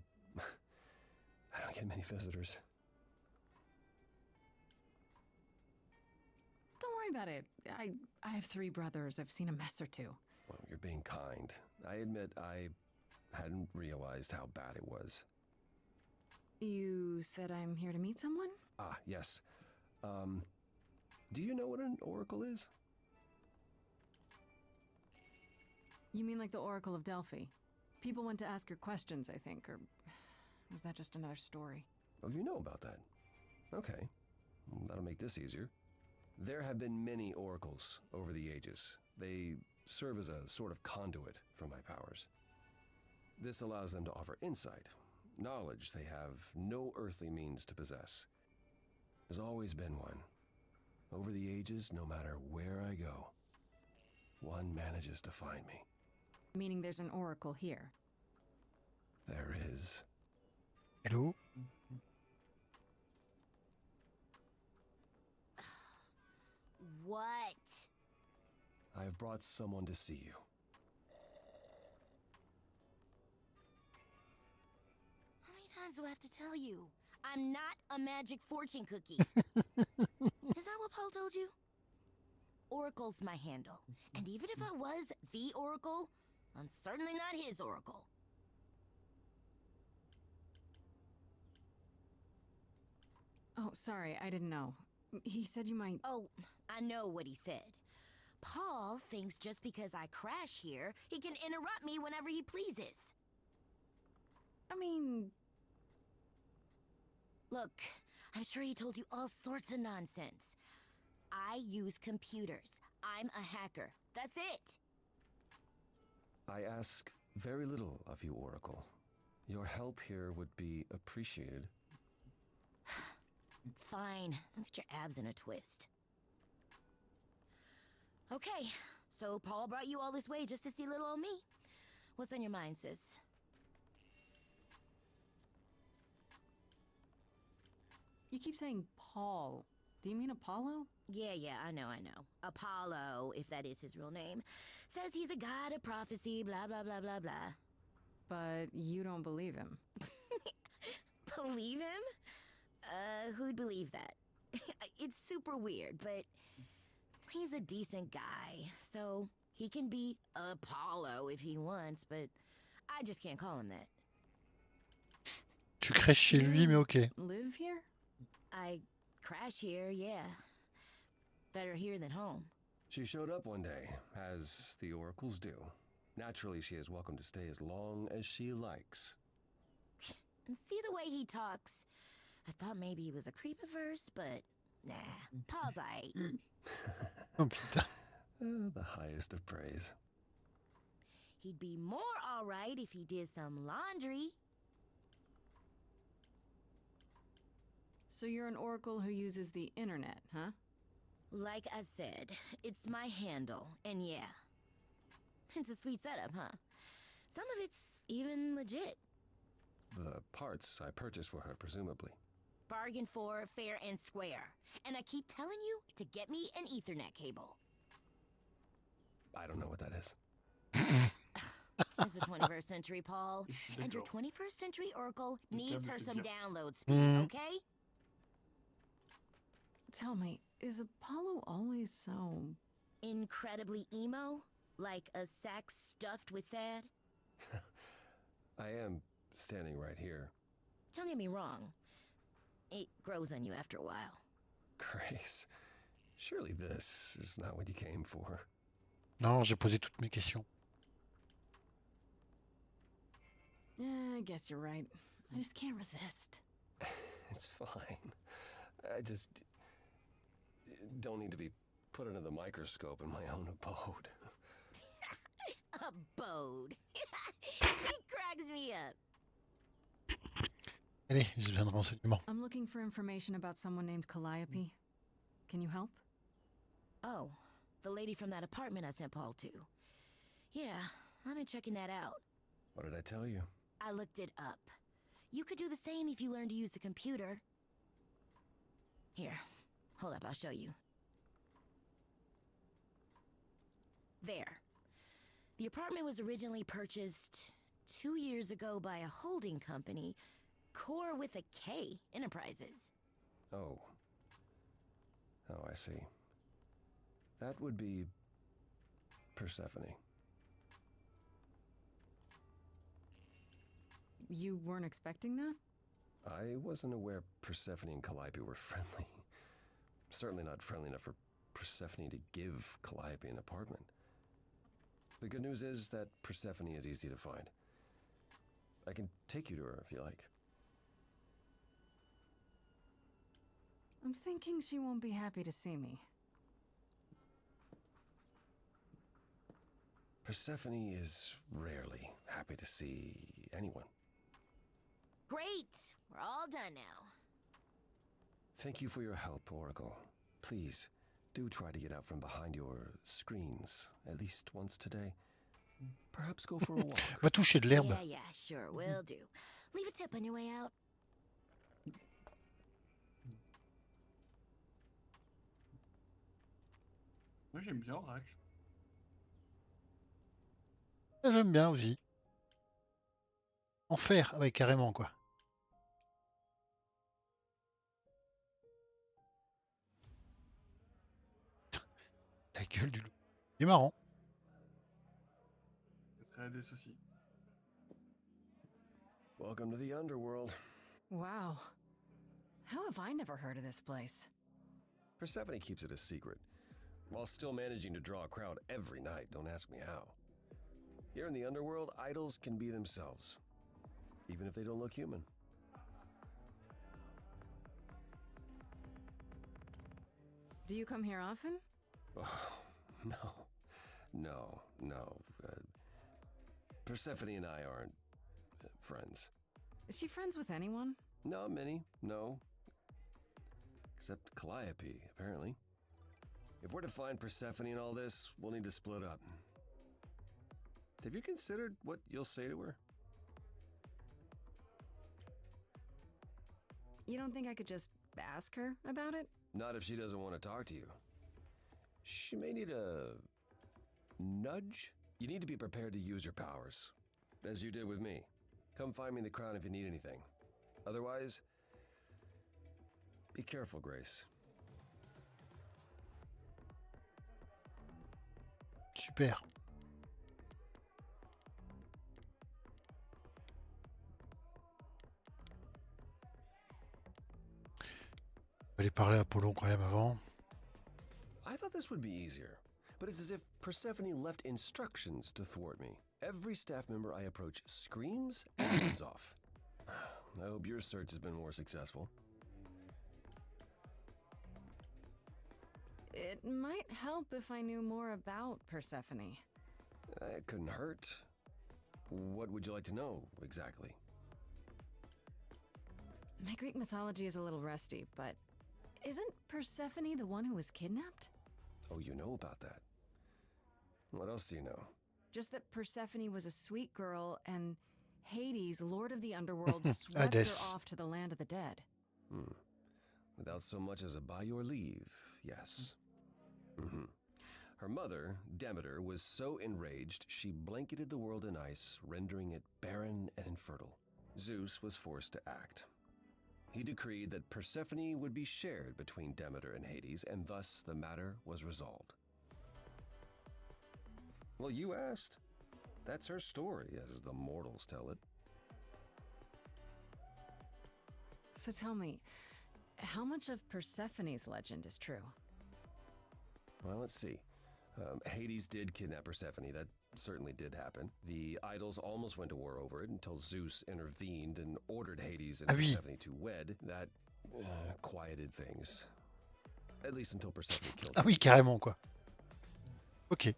don't get many visitors. Don't worry about it. I have 3 brothers. I've seen a mess or two. Well, you're being kind. I admit I hadn't realized how bad it was. You said I'm here to meet someone? Ah, yes. Do you know what an oracle is? You mean like the Oracle of Delphi? People went to ask her questions, I think, or was that just another story? Oh, you know about that. Okay. Well, that'll make this easier. There have been many oracles over the ages. They serve as a sort of conduit for my powers. This allows them to offer insight, knowledge they have no earthly means to possess. There's always been one. Over the ages, no matter where I go, one manages to find me. Meaning there's an oracle here. There is. Hello? What? I've brought someone to see you. How many times do I have to tell you? I'm not a magic fortune cookie. Is that what Paul told you? Oracle's my handle. And even if I was the Oracle, I'm certainly not his Oracle. sorry, I didn't know. He said you might... Oh, I know what he said. Paul thinks just because I crash here, he can interrupt me whenever he pleases. I mean... Look, I'm sure he told you all sorts of nonsense. I use computers. I'm a hacker. That's it. I ask very little of you, Oracle. Your help here would be appreciated. Fine. Don't get your abs in a twist. Okay, so Paul brought you all this way just to see little old me. What's on your mind, sis? You keep saying Paul. Do you mean Apollo? Yeah, I know. Apollo, if that is his real name, says he's a god of prophecy, blah, blah, blah, blah, blah. But you don't believe him. Believe him? Who'd believe that? It's super weird, but he's a decent guy, so he can be Apollo if he wants, but I just can't call him that. Tu crèches chez lui, mais ok. Live here? I crash here, yeah. Better here than home. She showed up one day, as the oracles do. Naturally, she is welcome to stay as long as she likes. See the way he talks? I thought maybe he was a creep at first, but nah, Paul's aight. Oh putain. The highest of praise. He'd be more alright if he did some laundry. So you're an oracle who uses the internet, huh? Like I said, it's my handle, and yeah. It's a sweet setup, huh? Some of it's even legit. The parts I purchased for her, presumably. Bargain for, fair and square. And I keep telling you to get me an Ethernet cable. I don't know what that is. It's the 21st century, Paul. And your 21st century Oracle needs her some download speed, okay? Tell me, is Apollo always so... incredibly emo? Like a sack stuffed with sad? I am standing right here. Don't get me wrong. It grows on you after a while. Grace, surely this is not what you came for. Non, j'ai posé toutes mes questions. Yeah, I guess you're right. I just can't resist. It's fine. I just don't need to be put under the microscope in my own abode. Abode. He cracks me up. Allez, j'ai besoin de renseignements. I'm looking for information about someone named Calliope. Can you help? Oh, the lady from that apartment I sent Paul to. Yeah, I've been checking that out. What did I tell you? I looked it up. You could do the same if you learned to use the computer. Here, hold up, I'll show you. There. The apartment was originally purchased 2 years ago by a holding company, Core with a K Enterprises. Oh, I see. That would be Persephone. You weren't expecting that? I wasn't aware Persephone and Calliope were friendly. Certainly not friendly enough for Persephone to give Calliope an apartment. The good news is that Persephone is easy to find. I can take you to her if you like. I'm thinking she won't be happy to see me. Persephone is rarely happy to see anyone. Great! We're all done now. Thank you for your help, Oracle. Please, do try to get out from behind your screens at least once today. Perhaps go for a walk. Va toucher de l'herbe. Yeah, sure, will do. Leave a tip on your way out. Moi j'aime bien Rax. J'aime bien aussi. Enfer, ah ouais, carrément quoi. La gueule du loup. Il est marrant. Très des soucis. Welcome to the underworld. Wow. How have I never heard of this place? Persephone keeps it a secret, while still managing to draw a crowd every night. Don't ask me how. Here in the underworld, idols can be themselves, even if they don't look human. Do you come here often? Oh, no. Persephone and I aren't friends. Is she friends with anyone? Not many, no. Except Calliope, apparently. If we're to find Persephone in all this, we'll need to split up. Have you considered what you'll say to her? You don't think I could just ask her about it? Not if she doesn't want to talk to you. She may need a nudge. You need to be prepared to use your powers, as you did with me. Come find me in the crown if you need anything. Otherwise, be careful, Grace. Super. Je vais aller parler à Apollon quand même avant. I thought this would be easier, but it's as if Persephone left instructions to thwart me. Every staff member I approach screams and runs off. I hope your search has been more successful. It might help if I knew more about Persephone. It couldn't hurt. What would you like to know, exactly? My Greek mythology is a little rusty, but isn't Persephone the one who was kidnapped? Oh, you know about that. What else do you know? Just that Persephone was a sweet girl and Hades, Lord of the Underworld, swept her off to the land of the dead. Without so much as a by your leave, yes. Her mother, Demeter, was so enraged she blanketed the world in ice, rendering it barren and infertile. Zeus was forced to act. He decreed that Persephone would be shared between Demeter and Hades, and thus the matter was resolved. Well, you asked. That's her story, as the mortals tell it. So tell me, how much of Persephone's legend is true? Well, let's see. Hades did kidnap Persephone. That certainly did happen. The idols almost went to war over it until Zeus intervened and ordered Hades and Persephone to wed. That quieted things. At least until Persephone killed Ah oui, carrément, quoi. Ok.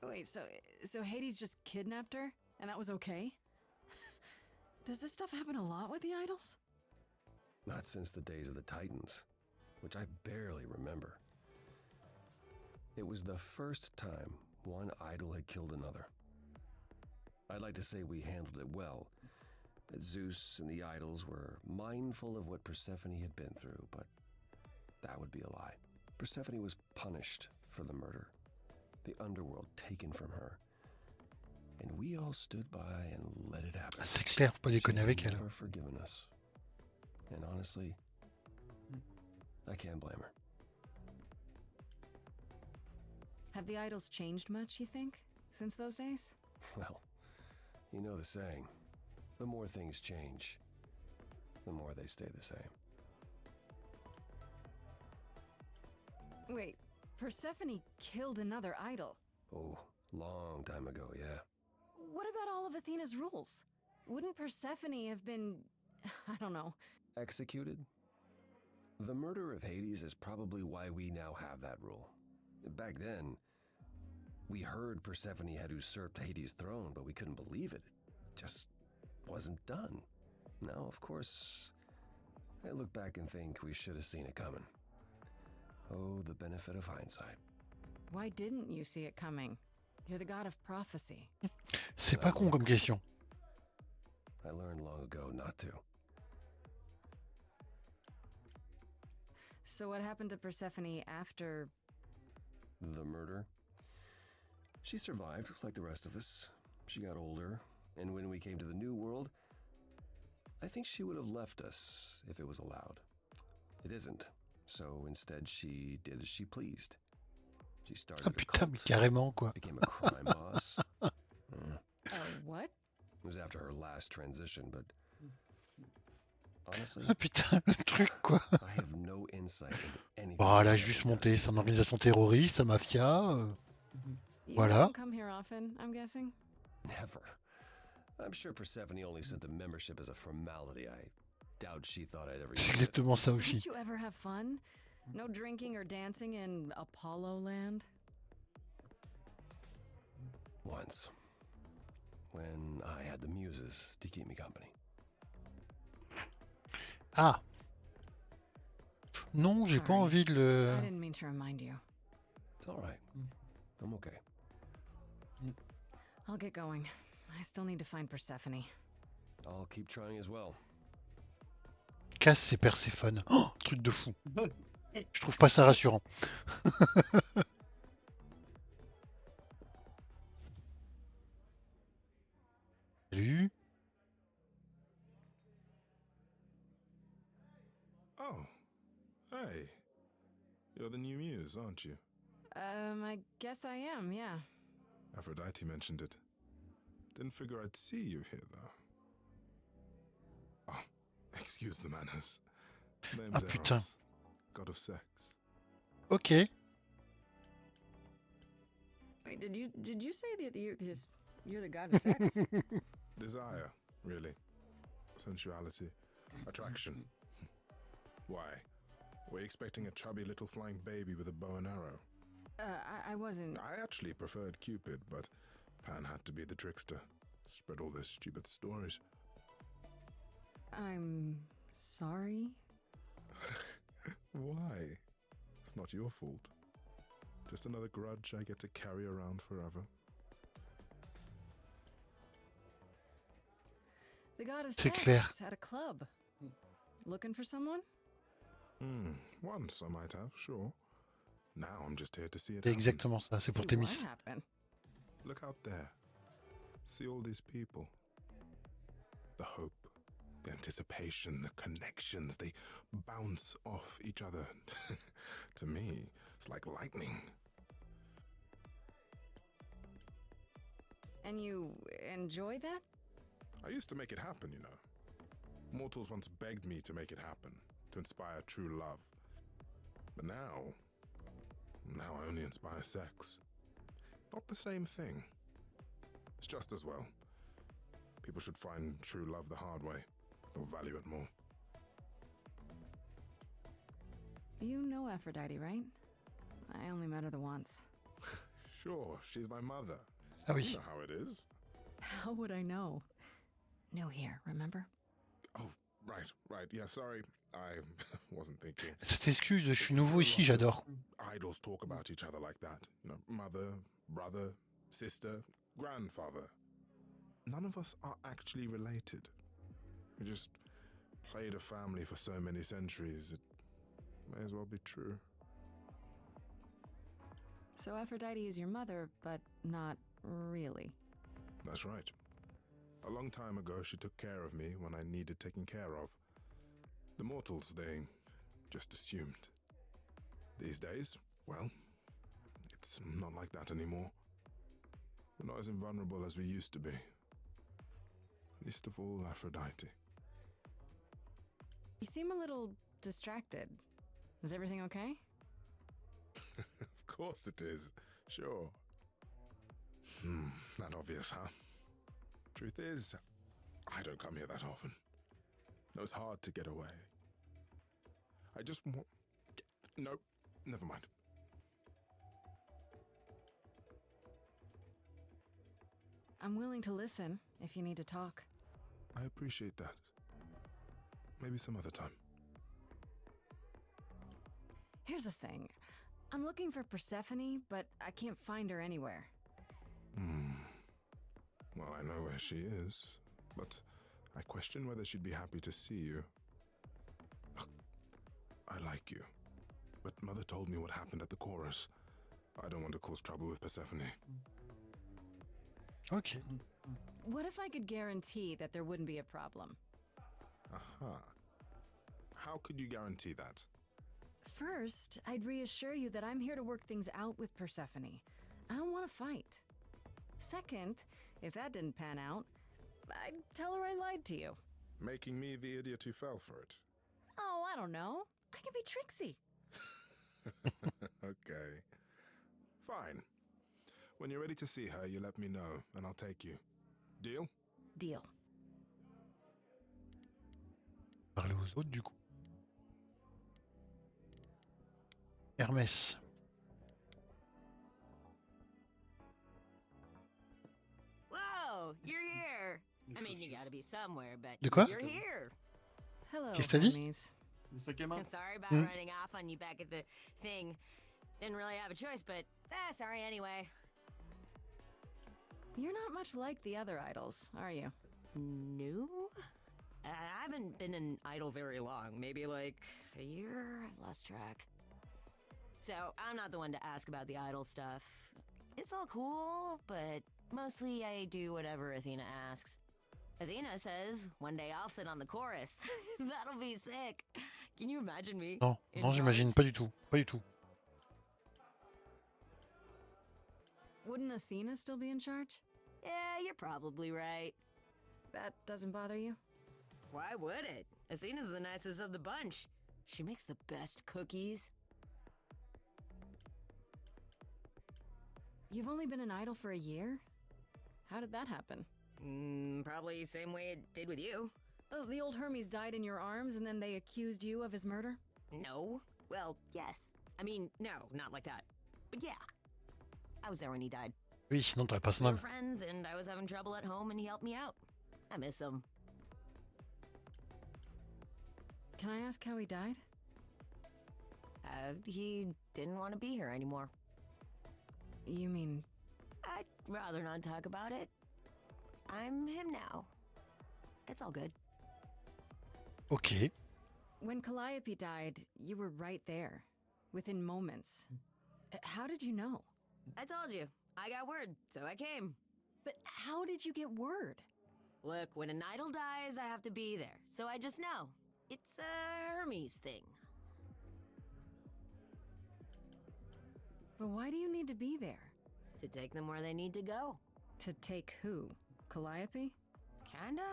Wait, so Hades just kidnapped her, and that was okay? Does this stuff happen a lot with the idols? Not since the days of the Titans, which I barely remember. It was the first time one idol had killed another. I'd like to say we handled it well, that Zeus and the idols were mindful of what Persephone had been through, but that would be a lie. Persephone was punished for the murder, the underworld taken from her, and we all stood by and let it happen. C'est clair, faut pas déconner avec elle. Never forgiven us. And honestly, I can't blame her. Have the idols changed much, you think, since those days? Well, you know the saying, the more things change, the more they stay the same. Wait, Persephone killed another idol. Oh, long time ago, yeah. What about all of Athena's rules? Wouldn't Persephone have been, I don't know, executed? The murder of Hades is probably why we now have that rule. Back then, we heard Persephone had usurped Hades' throne, but we couldn't believe it. It just wasn't done. Now, of course, I look back and think we should have seen it coming. Oh, the benefit of hindsight. Why didn't you see it coming? You're the god of prophecy. C'est pas con comme question. I learned long ago not to. So what happened to Persephone after... the murder? She survived, like the rest of us. She got older, and when we came to the New World, I think she would have left us if it was allowed. It isn't, so instead she did as she pleased. She started Ah a putain, cult, mais carrément, quoi. became a crime boss. What? It was after her last transition, but Honestly, Ah putain, le truc quoi. I have no insight into anything. Bon, elle a juste monté son organisation terroriste, sa mafia. You Voilà. don't come here often, I'm guessing? Never. I'm sure Persephone only sent the membership as a formality. I doubt she thought I'd ever C'est use it. exactement ça aussi. Didn't you ever have fun? No drinking or dancing in Apollo Land? Once. When I had the muses to keep me company. Ah. Non, j'ai pas Sorry. envie de le... I didn't mean to remind you. It's all right. I'm okay. I'll get going. I still need to find Persephone. I'll keep trying as well. Casse ses Perséphone. Oh, truc de fou. Je trouve pas ça rassurant. Salut. Oh, hey. You're the new muse, aren't you? I guess I am, yeah. Aphrodite mentioned it. Didn't figure I'd see you here, though. Oh, excuse the manners. Name's Ah putain. Eros, god of sex. Ok. Wait, did you say that you're the god of sex? Desire, really. Sensuality. Attraction. Why? Were you expecting a chubby little flying baby with a bow and arrow? I wasn't... I actually preferred Cupid, but Pan had to be the trickster. Spread all those stupid stories. I'm sorry? Why? It's not your fault. Just another grudge I get to carry around forever. The god of C'est sex clair. at a club. Looking for someone? Once I might have, sure. Now I'm just here to see it C'est happen. exactement ça, c'est pour See what Thémis. happened? Look out there. See all these people. The hope, the anticipation, the connections, they bounce off each other. To me, it's like lightning. And you enjoy that? I used to make it happen, you know. Mortals once begged me to make it happen, to inspire true love. But now I only inspire sex. Not the same thing. It's just as well. People should find true love the hard way, or value it more. You know Aphrodite, right? I only met her the once. Sure, she's my mother. Ah oui. You know how it is. How would I know? New here, remember? Oh, right. Yeah, sorry. I wasn't thinking. Cette excuse de je suis nouveau ici, j'adore. Idols talk about each other like that. You know, mother, brother, sister, grandfather. None of us are actually related. We just played a family for so many centuries. It may as well be true. So Aphrodite is your mother, but not really. That's right. A long time ago, she took care of me when I needed taking care of. The mortals, they just assumed. These days, well, it's not like that anymore. We're not as invulnerable as we used to be. Least of all, Aphrodite. You seem a little distracted. Is everything okay? Of course it is. Sure. Not obvious, huh? Truth is, I don't come here that often. No, it's hard to get away. I just want... Nope, never mind. I'm willing to listen if you need to talk. I appreciate that. Maybe some other time. Here's the thing. I'm looking for Persephone, but I can't find her anywhere. Well, I know where she is, but I question whether she'd be happy to see you. Look, I like you, but Mother told me what happened at the chorus. I don't want to cause trouble with Persephone. Ok. What if I could guarantee that there wouldn't be a problem? Aha. How could you guarantee that? First, I'd reassure you that I'm here to work things out with Persephone. I don't want to fight. Second, if that didn't pan out, I'd tell her I lied to you. Making me the idiot who fell for it. Oh, I don't know. I can be tricksy. Okay. Fine. When you're ready to see her, you let me know, and I'll take you. Deal? Deal. Parler aux autres, du coup. Hermès. Whoa, you're here. I mean, you gotta be somewhere, but De quoi? you're here. Hello, Qu'est-ce que t'as dit? homies. Sorry about running off on you back at the thing. Didn't really have a choice, but sorry anyway. You're not much like the other idols, are you? No? I haven't been an idol very long. Maybe like a year? I've lost track. So, I'm not the one to ask about the idol stuff. It's all cool, but mostly I do whatever Athena asks. Athena says, one day I'll sit on the chorus. That'll be sick. Can you imagine me? Non, non, j'imagine pas du tout. Pas du tout. Wouldn't Athena still be in charge? Yeah, you're probably right. That doesn't bother you? Why would it? Athena's the nicest of the bunch. She makes the best cookies. You've only been an idol for a year? How did that happen? Probably same way it did with you. Oh, the old Hermes died in your arms and then they accused you of his murder? No. Well, yes. I mean, no, not like that. But yeah. I was there when he died. Oui, sinon t'aurais pas son We âme. were friends, and I was having trouble at home, and he helped me out. I miss him. Can I ask how he died? He didn't want to be here anymore. You mean... I'd rather not talk about it. I'm him now. It's all good. Ok. When Calliope died, you were right there. Within moments. How did you know? I told you. I got word, so I came. But how did you get word? Look, when an idol dies, I have to be there. So I just know. It's a Hermes thing. But why do you need to be there? To take them where they need to go. To take who? Calliope? Kinda?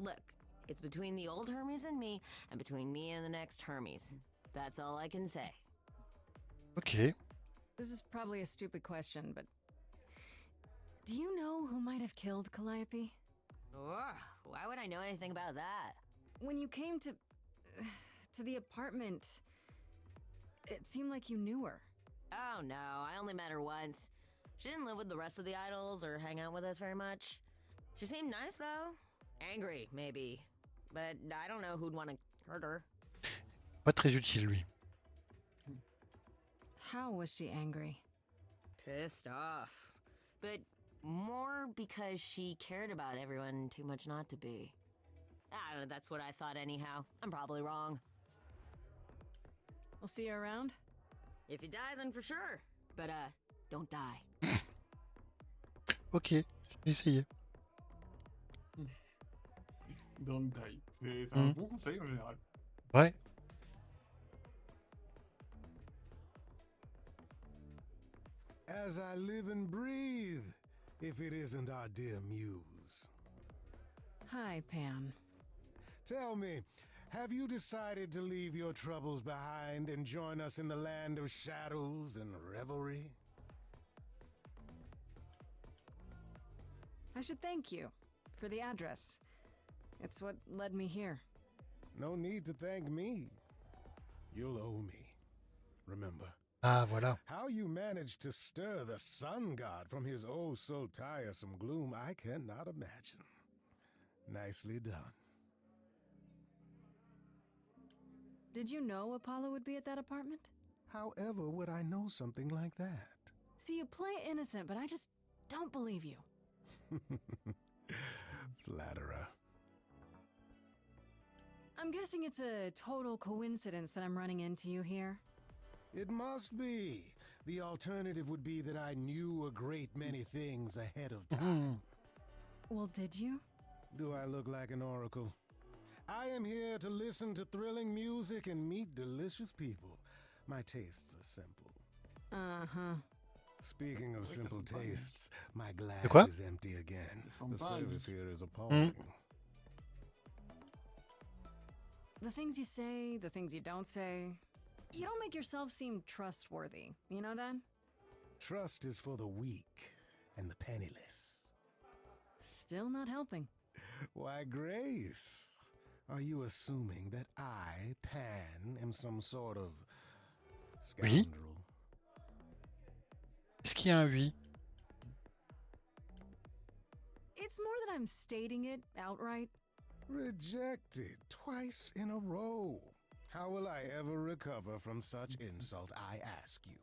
Look, it's between the old Hermes and me, and between me and the next Hermes. That's all I can say. Ok. This is probably a stupid question, but... Do you know who might have killed Calliope? Ugh, why would I know anything about that? When you came to the apartment, it seemed like you knew her. Oh no, I only met her once. She didn't live with the rest of the idols or hang out with us very much. She seemed nice though. Angry, maybe. But I don't know who'd want to hurt her. Pas très utile, lui. How was she angry? Pissed off. But more because she cared about everyone too much not to be. I don't know, that's what I thought anyhow. I'm probably wrong. We'll see you around? If you die, then for sure. But, don't die. Ok, je vais essayer. Don't die. C'est un bon conseil en général. Ouais. As I live and breathe, if it isn't our dear muse. Hi, Pam. Tell me, have you decided to leave your troubles behind and join us in the land of shadows and revelry? I should thank you for the address. It's what led me here. No need to thank me. You'll owe me. Remember? Ah, voilà. How you managed to stir the sun god from his oh so tiresome gloom, I cannot imagine. Nicely done. Did you know Apollo would be at that apartment? However would I know something like that? See, you play innocent, but I just don't believe you. Flatterer. I'm guessing it's a total coincidence that I'm running into you here. It must be. The alternative would be that I knew a great many things ahead of time. Well, did you? Do I look like an oracle? I am here to listen to thrilling music and meet delicious people. My tastes are simple. Uh-huh. Speaking of simple tastes, my glass quoi? is empty again. The service here is appalling. The things you say, the things you don't say. You don't make yourself seem trustworthy. You know that? Trust is for the weak and the penniless. Still not helping. Why, Grace, are you assuming that I, Pan, am some sort of Oui. scoundrel? Est-ce qu'il y a un oui? It's more that I'm stating it outright. Rejected twice in a row. How will I ever recover from such insult, I ask you?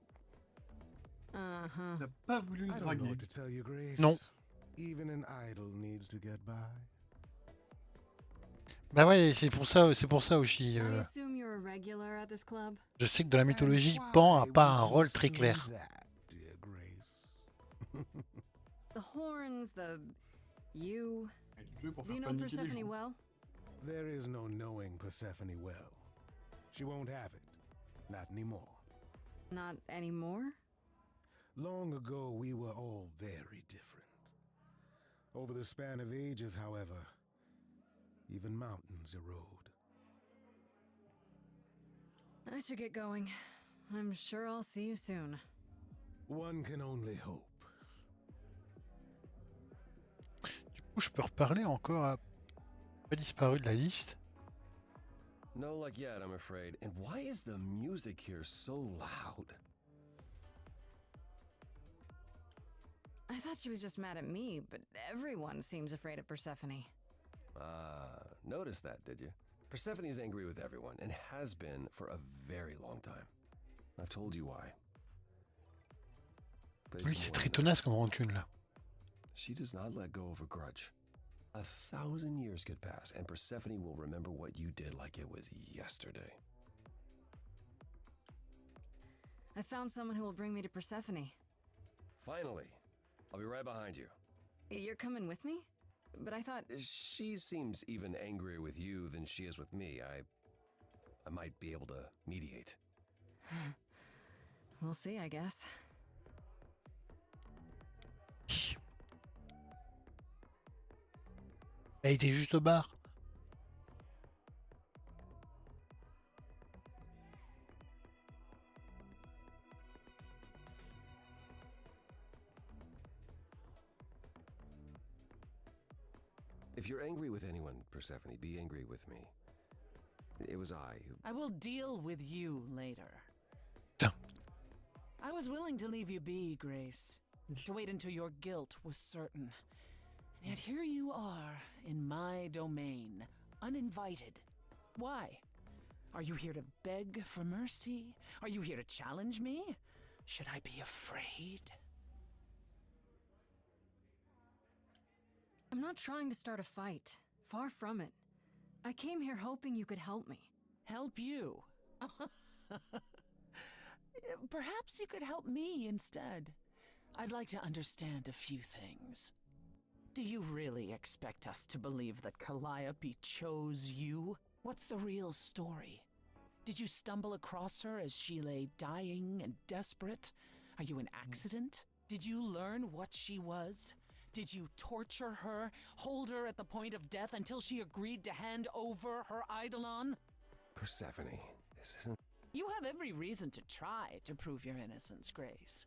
Uh-huh. T'as pas voulu le I don't know draguer. what to tell you, Grace. Non. Even an idol needs to get by. Bah ouais, c'est pour ça aussi. I assume you're a regular at this club? Je sais que dans la mythologie, And Pan why a pas would un you rôle très assume clair. that, dear Grace? The horns, you. Elle est jouée pour Do you faire know paniquer les Persephone gens. well? There is no knowing Persephone well. She won't have it. Not anymore. Not anymore? Long ago, we were all very different. Over the span of ages, however, even mountains erode. I should get going. I'm sure I'll see you soon. One can only hope. Du coup, je peux reparler encore à... Pas disparu de la liste. No luck yet, I'm afraid. And why is the music here so loud? I thought she was just mad at me, but everyone seems afraid of Persephone. Noticed that, did you? Persephone is angry with everyone, and has been for a very long time. I've told you why. But Oui, it's c'est more très than that. tenace comme rancune là. She does not let go of a grudge. 1,000 years could pass, and Persephone will remember what you did like it was yesterday. I found someone who will bring me to Persephone. Finally, I'll be right behind you. You're coming with me? But I thought... She seems even angrier with you than she is with me. I might be able to mediate. We'll see, I guess. Elle était juste au bar. If you're angry with anyone, Persephone, be angry with me. It was I who... I will deal with you later. Putain. I was willing to leave you be, Grace. To wait until your guilt was certain. And yet here you are, in my domain, uninvited. Why? Are you here to beg for mercy? Are you here to challenge me? Should I be afraid? I'm not trying to start a fight. Far from it. I came here hoping you could help me. Help you? Perhaps you could help me instead. I'd like to understand a few things. Do you really expect us to believe that Calliope chose you? What's the real story? Did you stumble across her as she lay dying and desperate? Are you an accident? Did you learn what she was? Did you torture her, hold her at the point of death until she agreed to hand over her eidolon? Persephone, this isn't... You have every reason to try to prove your innocence, Grace.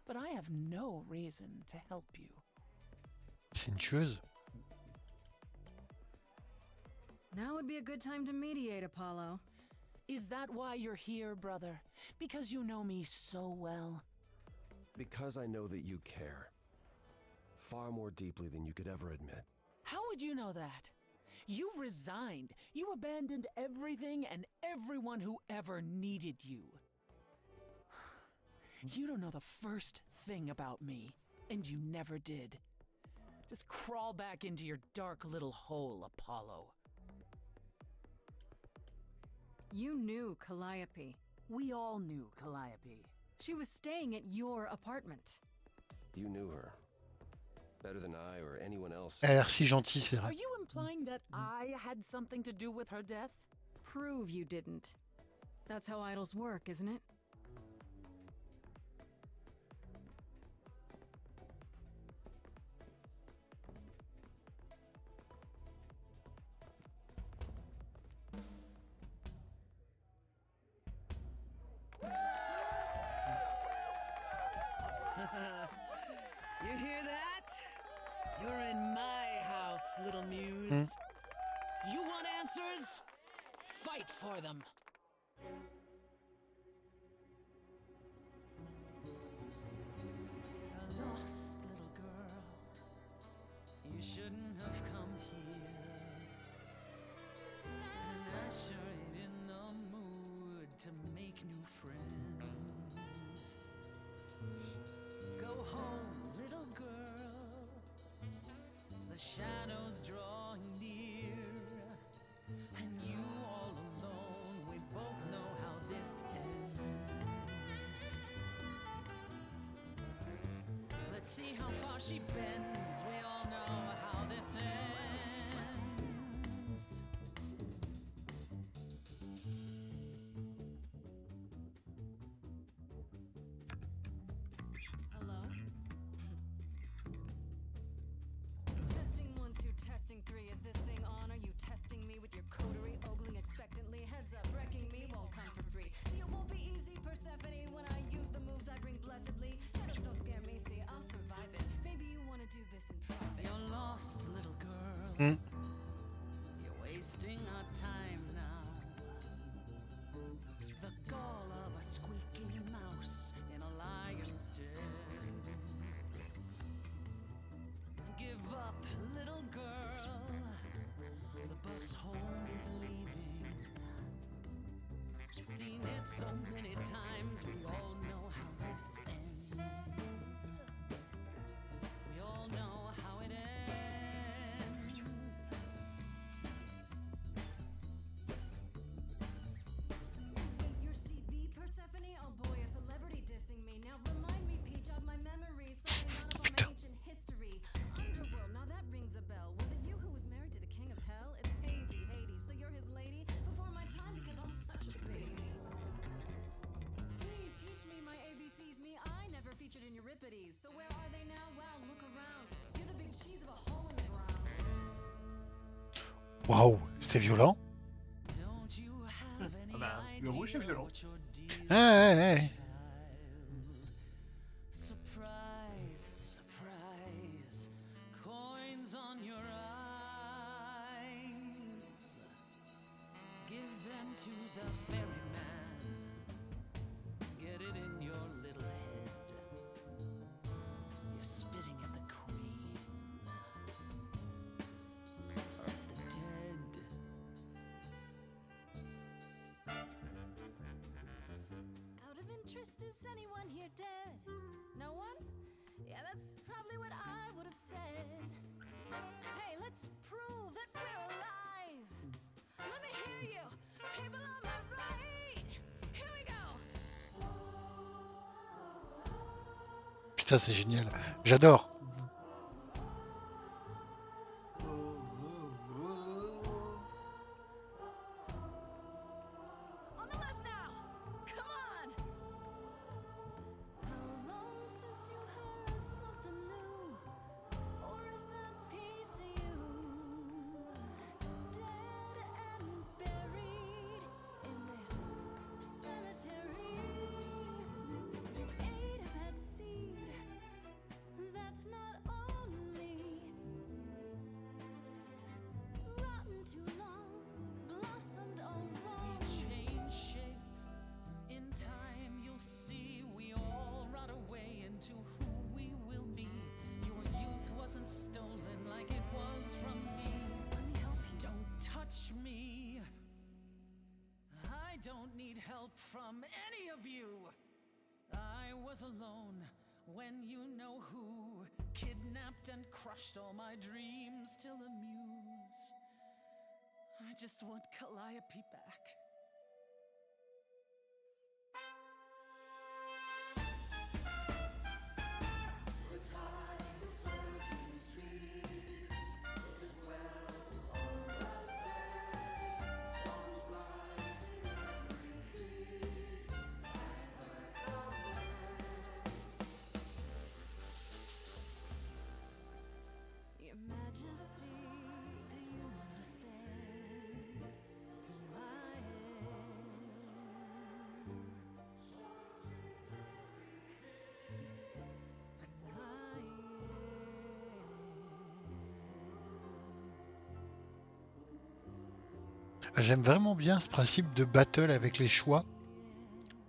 But I have no reason to help you. C'est une tueuse. Now would be a good time to mediate, Apollo. Is that why you're here, brother? Because you know me so well? Because I know that you care. Far more deeply than you could ever admit. How would you know that? You resigned. You abandoned everything and everyone who ever needed you. You don't know the first thing about me, and you never did. Just crawl back into your dark little hole, Apollo. You knew Calliope. We all knew Calliope. She was staying at your apartment. You knew her. Better than I or anyone else. Elle a l'air si gentille, c'est Are vrai. you implying that I had something to do with her death? Prove you didn't. That's how idols work, isn't it? You hear that? You're in my house, little muse. You want answers? Fight for them. A lost little girl. You shouldn't have come here. And I sure ain't in the mood to make new friends. Go home, little girl. The shadows drawing near. And you all alone, we both know how this ends. Let's see how far she bends. We all know how this ends. Hello? Testing 1, 2, testing 3. Is this thing on? Are you testing me with your coterie, ogling expectantly? Heads up, wrecking me won't come for free. See, it won't be easy, Persephone, when I use the moves I bring blessedly. Shadows don't scare me, see, I'll survive it. Maybe you wanna do this in private. You're lost, little girl. You're wasting our time now. The gall of a squeaking mouse in a lion's den. Give up, little girl. The bus home is leaving. Seen it so many times, we all know how this ends. We all know how it ends. Wait, you're she the Persephone? Oh boy, a celebrity dissing me. Now remind me, P, jog my memory. Something out of my ancient history. Underworld, now that rings a bell. Was it you who was married to the king of hell? It's hazy, Hades. So you're his lady? Before my time because I'm such a baby. Please teach me my ABCs. Me, I never featured in Euripides. So where are they now? Wow, look around. You're the big cheese of a hole in the ground. Waouh, c'est violent. Ah bah, le rouge est violent. Ouais. Surprise, surprise, coins on your eyes. Give them to the ferryman. Get it in your little head. You're spitting at the queen of the dead. Out of interest, is anyone here dead? No one? Yeah, that's probably what I would have said. Hey, let's prove that we're alive. Let me hear you. People on my right. Here we go. Putain, c'est génial. J'adore. On the left now. Come on. How long since you heard something new? Or is that piece of you dead and buried in this cemetery? You ate a bad seed. That's not on me. Rotten too long, blossomed all wrong. We change shape. In time, you'll see we all rot away into who we will be. Your youth wasn't stolen like it was from me. Let me help you. Don't touch me. I don't need help from any of you. I was alone when you know who kidnapped and crushed all my dreams till a muse. I just want Calliope back. Your Majesty, do you understand who I am? J'aime vraiment bien ce principe de battle avec les choix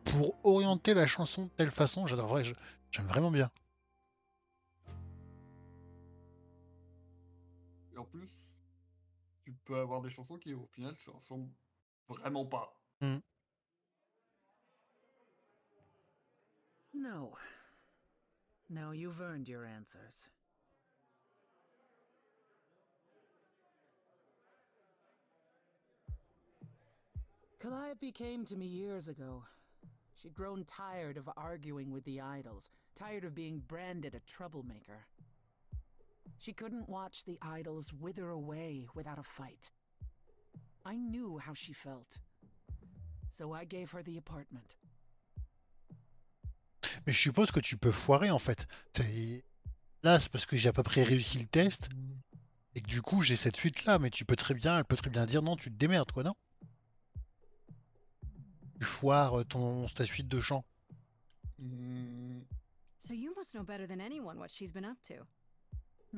pour orienter la chanson de telle façon. J'aime vraiment bien. Et en plus, tu peux avoir des chansons qui, au final, se ressemblent vraiment pas. Mm. No. No, you've earned your answers. Calliope came to me years ago. She'd grown tired of arguing with the idols, tired of being branded a troublemaker. She couldn't watch the idols wither away without a fight. I knew how she felt. So I gave her the apartment. Mais je suppose que tu peux foirer en fait. Là, c'est parce que j'ai à peu près réussi le test et que du coup j'ai cette suite là. Mais elle peut très bien dire non, tu te démerdes quoi, non? Tu foires ta suite de chant. So you must know better than anyone what she's been up to.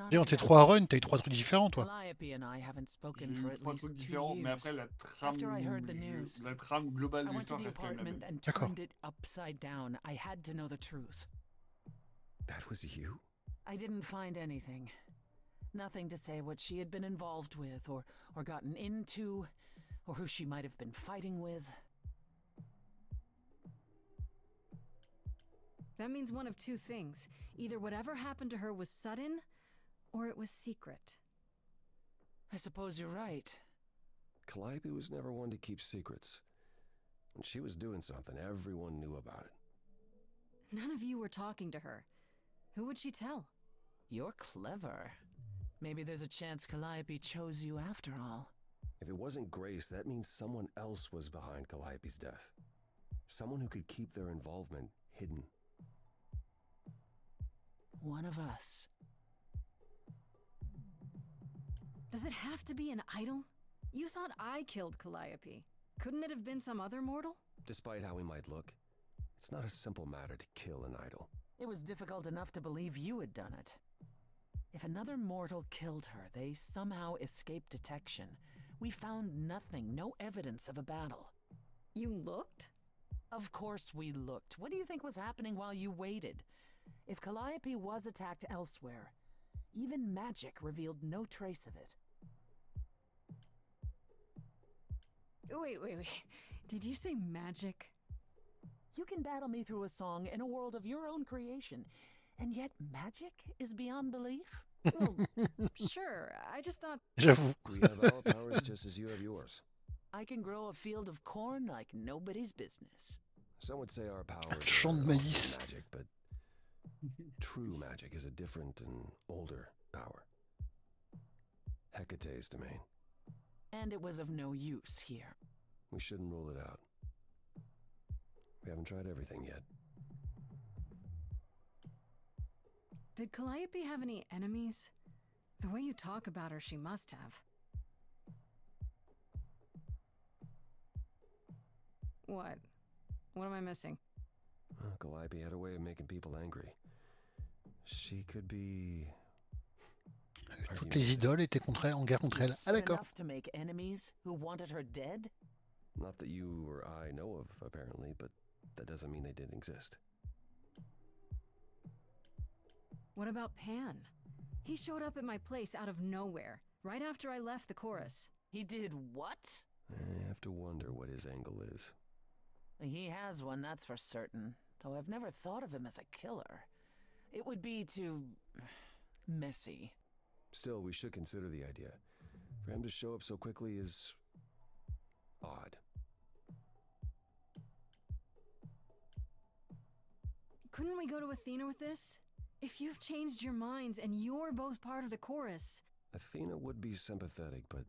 Et dans tes 3 runs, t'as eu 3 trucs différents toi. Calliope and I haven't spoken J'ai for eu at 3 least trucs 2 différents, mais years. après After I heard the news, la trame globale I de went to l'histoire the reste quand même la apartment même. and D'accord. turned it upside down. I had to know the truth. That was you? I didn't find anything. Nothing to say what she had been involved with, or gotten into, or who she might have been fighting with. That means one of two things. Either whatever happened to her was sudden, or it was secret. I suppose you're right. Calliope was never one to keep secrets. When she was doing something, everyone knew about it. None of you were talking to her. Who would she tell? You're clever. Maybe there's a chance Calliope chose you after all. If it wasn't Grace, that means someone else was behind Calliope's death. Someone who could keep their involvement hidden. One of us. Does it have to be an idol? You thought I killed Calliope. Couldn't it have been some other mortal? Despite how we might look, it's not a simple matter to kill an idol. It was difficult enough to believe you had done it. If another mortal killed her, they somehow escaped detection. We found nothing, no evidence of a battle. You looked? Of course we looked. What do you think was happening while you waited? If Calliope was attacked elsewhere, even magic revealed no trace of it. Wait. Did you say magic? You can battle me through a song in a world of your own creation, and yet magic is beyond belief? Well, sure. I just thought... J'avoue. We have our powers just as you have yours. I can grow a field of corn like nobody's business. Some would say our powers Champ de are maïs. also magic, but true magic is a different and older power. Hecate's domain. And it was of no use here. We shouldn't rule it out. We haven't tried everything yet. Did Calliope have any enemies? The way you talk about her, she must have. What? What am I missing? Calliope had a way of making people angry. She could be... Toutes les idoles étaient en guerre contre elle. Ah d'accord. Enough to make enemies who wanted her dead? Not that you or I know of, apparently, but that doesn't mean they didn't exist. What about Pan? He showed up at my place out of nowhere, right after I left the chorus. He did what? I have to wonder what his angle is. He has one, that's for certain. Though I've never thought of him as a killer. It would be too... messy. Still, we should consider the idea. For him to show up so quickly is... odd. Couldn't we go to Athena with this? If you've changed your minds and you're both part of the chorus... Athena would be sympathetic, but...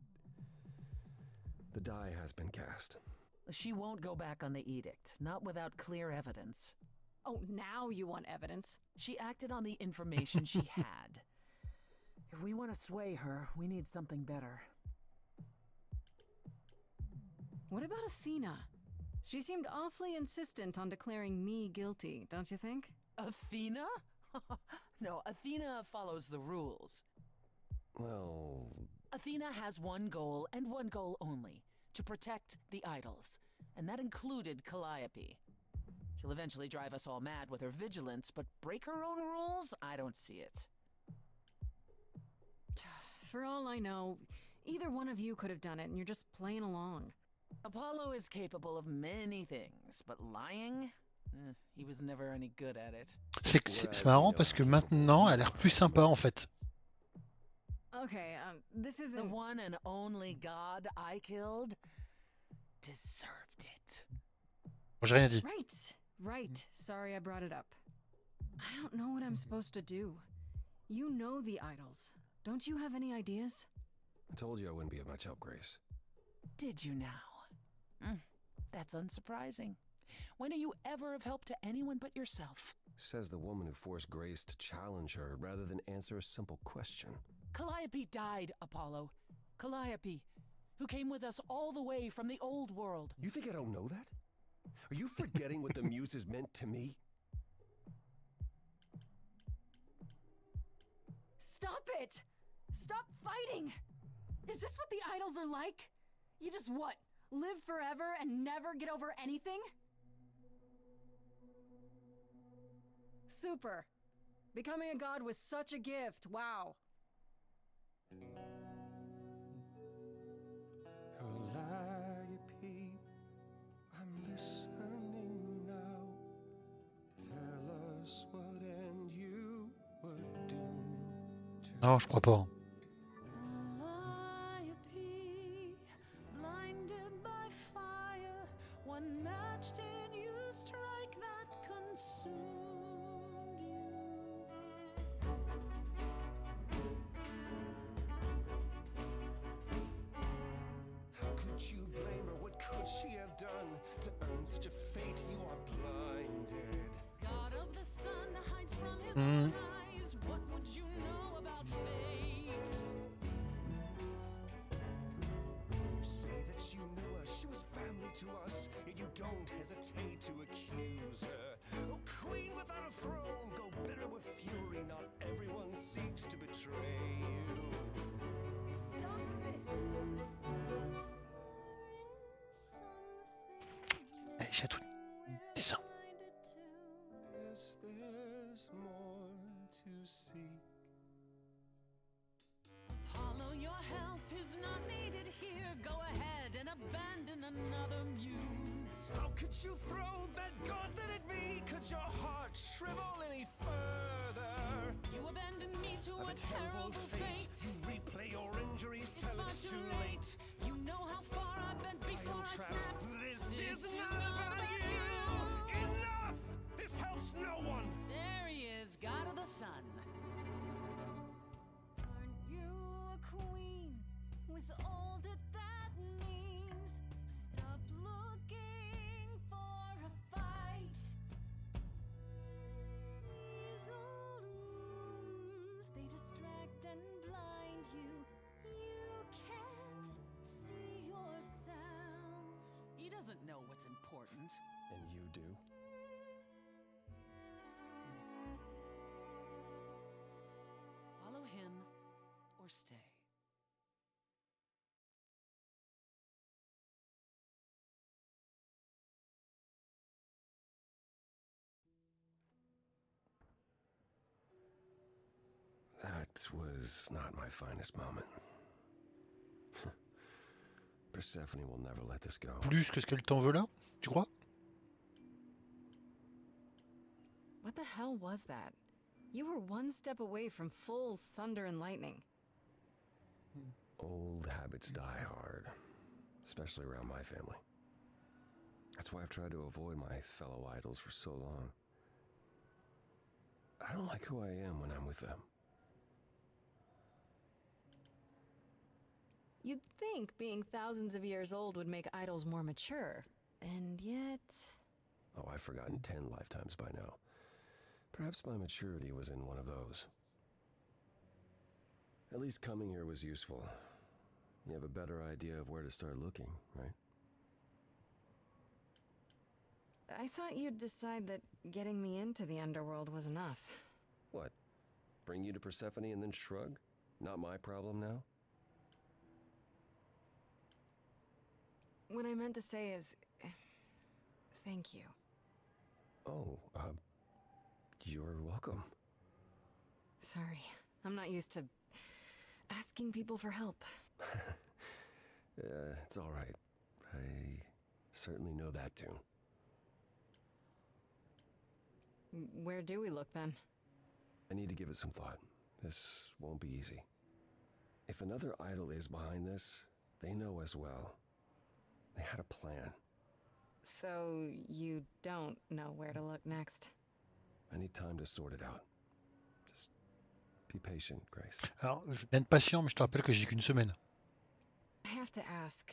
the die has been cast. She won't go back on the edict, not without clear evidence. Oh, now you want evidence? She acted on the information she had. If we want to sway her, we need something better. What about Athena? She seemed awfully insistent on declaring me guilty, don't you think? Athena? No, Athena follows the rules. Well... Athena has one goal, and one goal only. to protect the idols, and that included Calliope. She'll eventually drive us all mad with her vigilance, but break her own rules? I don't see it. For all I know, either one of you could have done it and you're just playing along. Apollo is capable of many things, but lying? He was never any good at it. C'est marrant parce que maintenant, elle a l'air plus sympa en fait. Okay, this isn't... The one and only god I killed deserved it. Bon, j'ai rien dit. Right. Sorry I brought it up. I don't know what I'm supposed to do. You know the idols. Don't you have any ideas? I told you I wouldn't be of much help, Grace. Did you now? That's unsurprising. When do you ever have help to anyone but yourself? Says the woman who forced Grace to challenge her rather than answer a simple question. Calliope died, Apollo. Calliope, who came with us all the way from the old world. You think I don't know that? Are you forgetting what the Muses meant to me? Stop it! Stop fighting! Is this what the idols are like? You just what? Live forever and never get over anything? Super. Becoming a god was such a gift. Wow. Calliope, I'm listening now. Tell us what end you were doomed to. Non, je crois pas. Calliope, blinded by fire, one match did you strike that consumed you. How could you blame her? What could she have done to earn such a fate? You are blinded. God of the sun hides from his own eyes. What would you know about fate? You say that you knew her, she was family to us, yet you don't hesitate to accuse her. Oh, queen without a throne, go bitter with fury. Not everyone seeks to betray you. Stop this. Allez, j'ai tout. Descends. Yes, there's more to seek. Apollo, your help is not needed here. Go ahead and abandon another muse. How could you throw that gauntlet at me? Could your heart shrivel any further? You abandoned me to a terrible fate. You replay your injuries till far it's too late. You know how far I've been before I snapped. This is not about you. Enough! This helps no one. There he is, God of the sun. Aren't you a queen with all that that means? Stop looking for a fight. These old wounds, they distract and blind you. You can't see yourselves. He doesn't know what's important. And you do? Follow him or stay. That was not my finest moment. Persephone will never let this go. Plus que ce qu'elle t'en veut là, tu crois? What the hell was that? You were one step away from full thunder and lightning. Old habits die hard, especially around my family. That's why I've tried to avoid my fellow idols for so long. I don't like who I am when I'm with them. You'd think being thousands of years old would make idols more mature, and yet... Oh, I've forgotten 10 lifetimes by now. Perhaps my maturity was in one of those. At least coming here was useful. You have a better idea of where to start looking, right? I thought you'd decide that getting me into the underworld was enough. What? Bring you to Persephone and then shrug? Not my problem now? What I meant to say is... thank you. Oh, you're welcome. Sorry, I'm not used to asking people for help. It's all right. I certainly know that tune. Where do we look then? I need to give it some thought. This won't be easy. If another idol is behind this, they know as well. They had a plan. So you don't know where to look next? I need time to sort it out. Just be patient, Grace. Alors, je vais être patient, mais je te rappelle que j'ai qu'une semaine. I have to ask,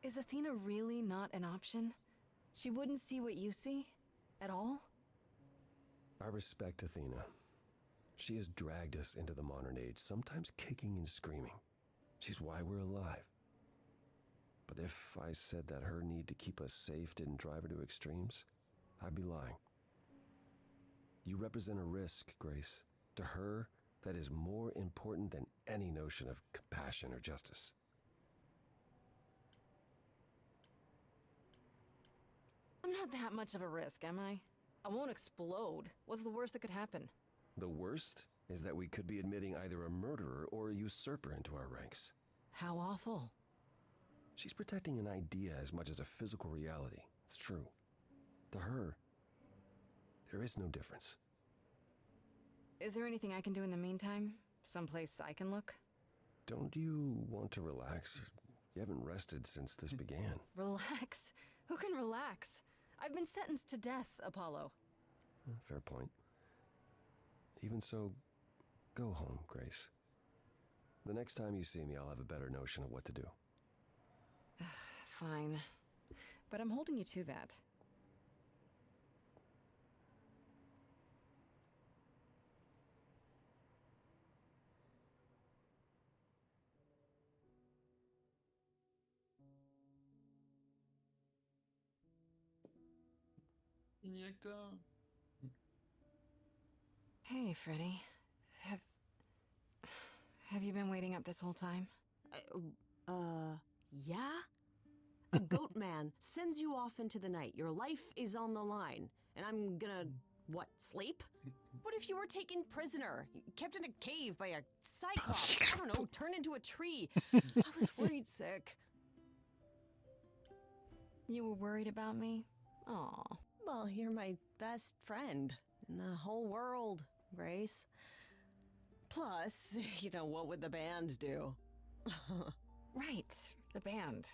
is Athena really not an option? She wouldn't see what you see? At all? I respect Athena. She has dragged us into the modern age, sometimes kicking and screaming. She's why we're alive. But if I said that her need to keep us safe didn't drive her to extremes, I'd be lying. You represent a risk, Grace. To her, that is more important than any notion of compassion or justice. I'm not that much of a risk, am I? I won't explode. What's the worst that could happen? The worst is that we could be admitting either a murderer or a usurper into our ranks. How awful. She's protecting an idea as much as a physical reality. It's true. To her, there is no difference. Is there anything I can do in the meantime? Someplace I can look? Don't you want to relax? You haven't rested since this began. Relax? Who can relax? I've been sentenced to death, Apollo. Fair point. Even so, go home, Grace. The next time you see me, I'll have a better notion of what to do. Fine. But I'm holding you to that. Hey, Freddy. Have you been waiting up this whole time? Yeah? A goat man sends you off into the night. Your life is on the line. And I'm gonna, what, sleep? What if you were taken prisoner? Kept in a cave by a cyclops? I don't know, turned into a tree. I was worried sick. You were worried about me? Aw. Well, you're my best friend in the whole world, Grace. Plus, what would the band do? Right, the band.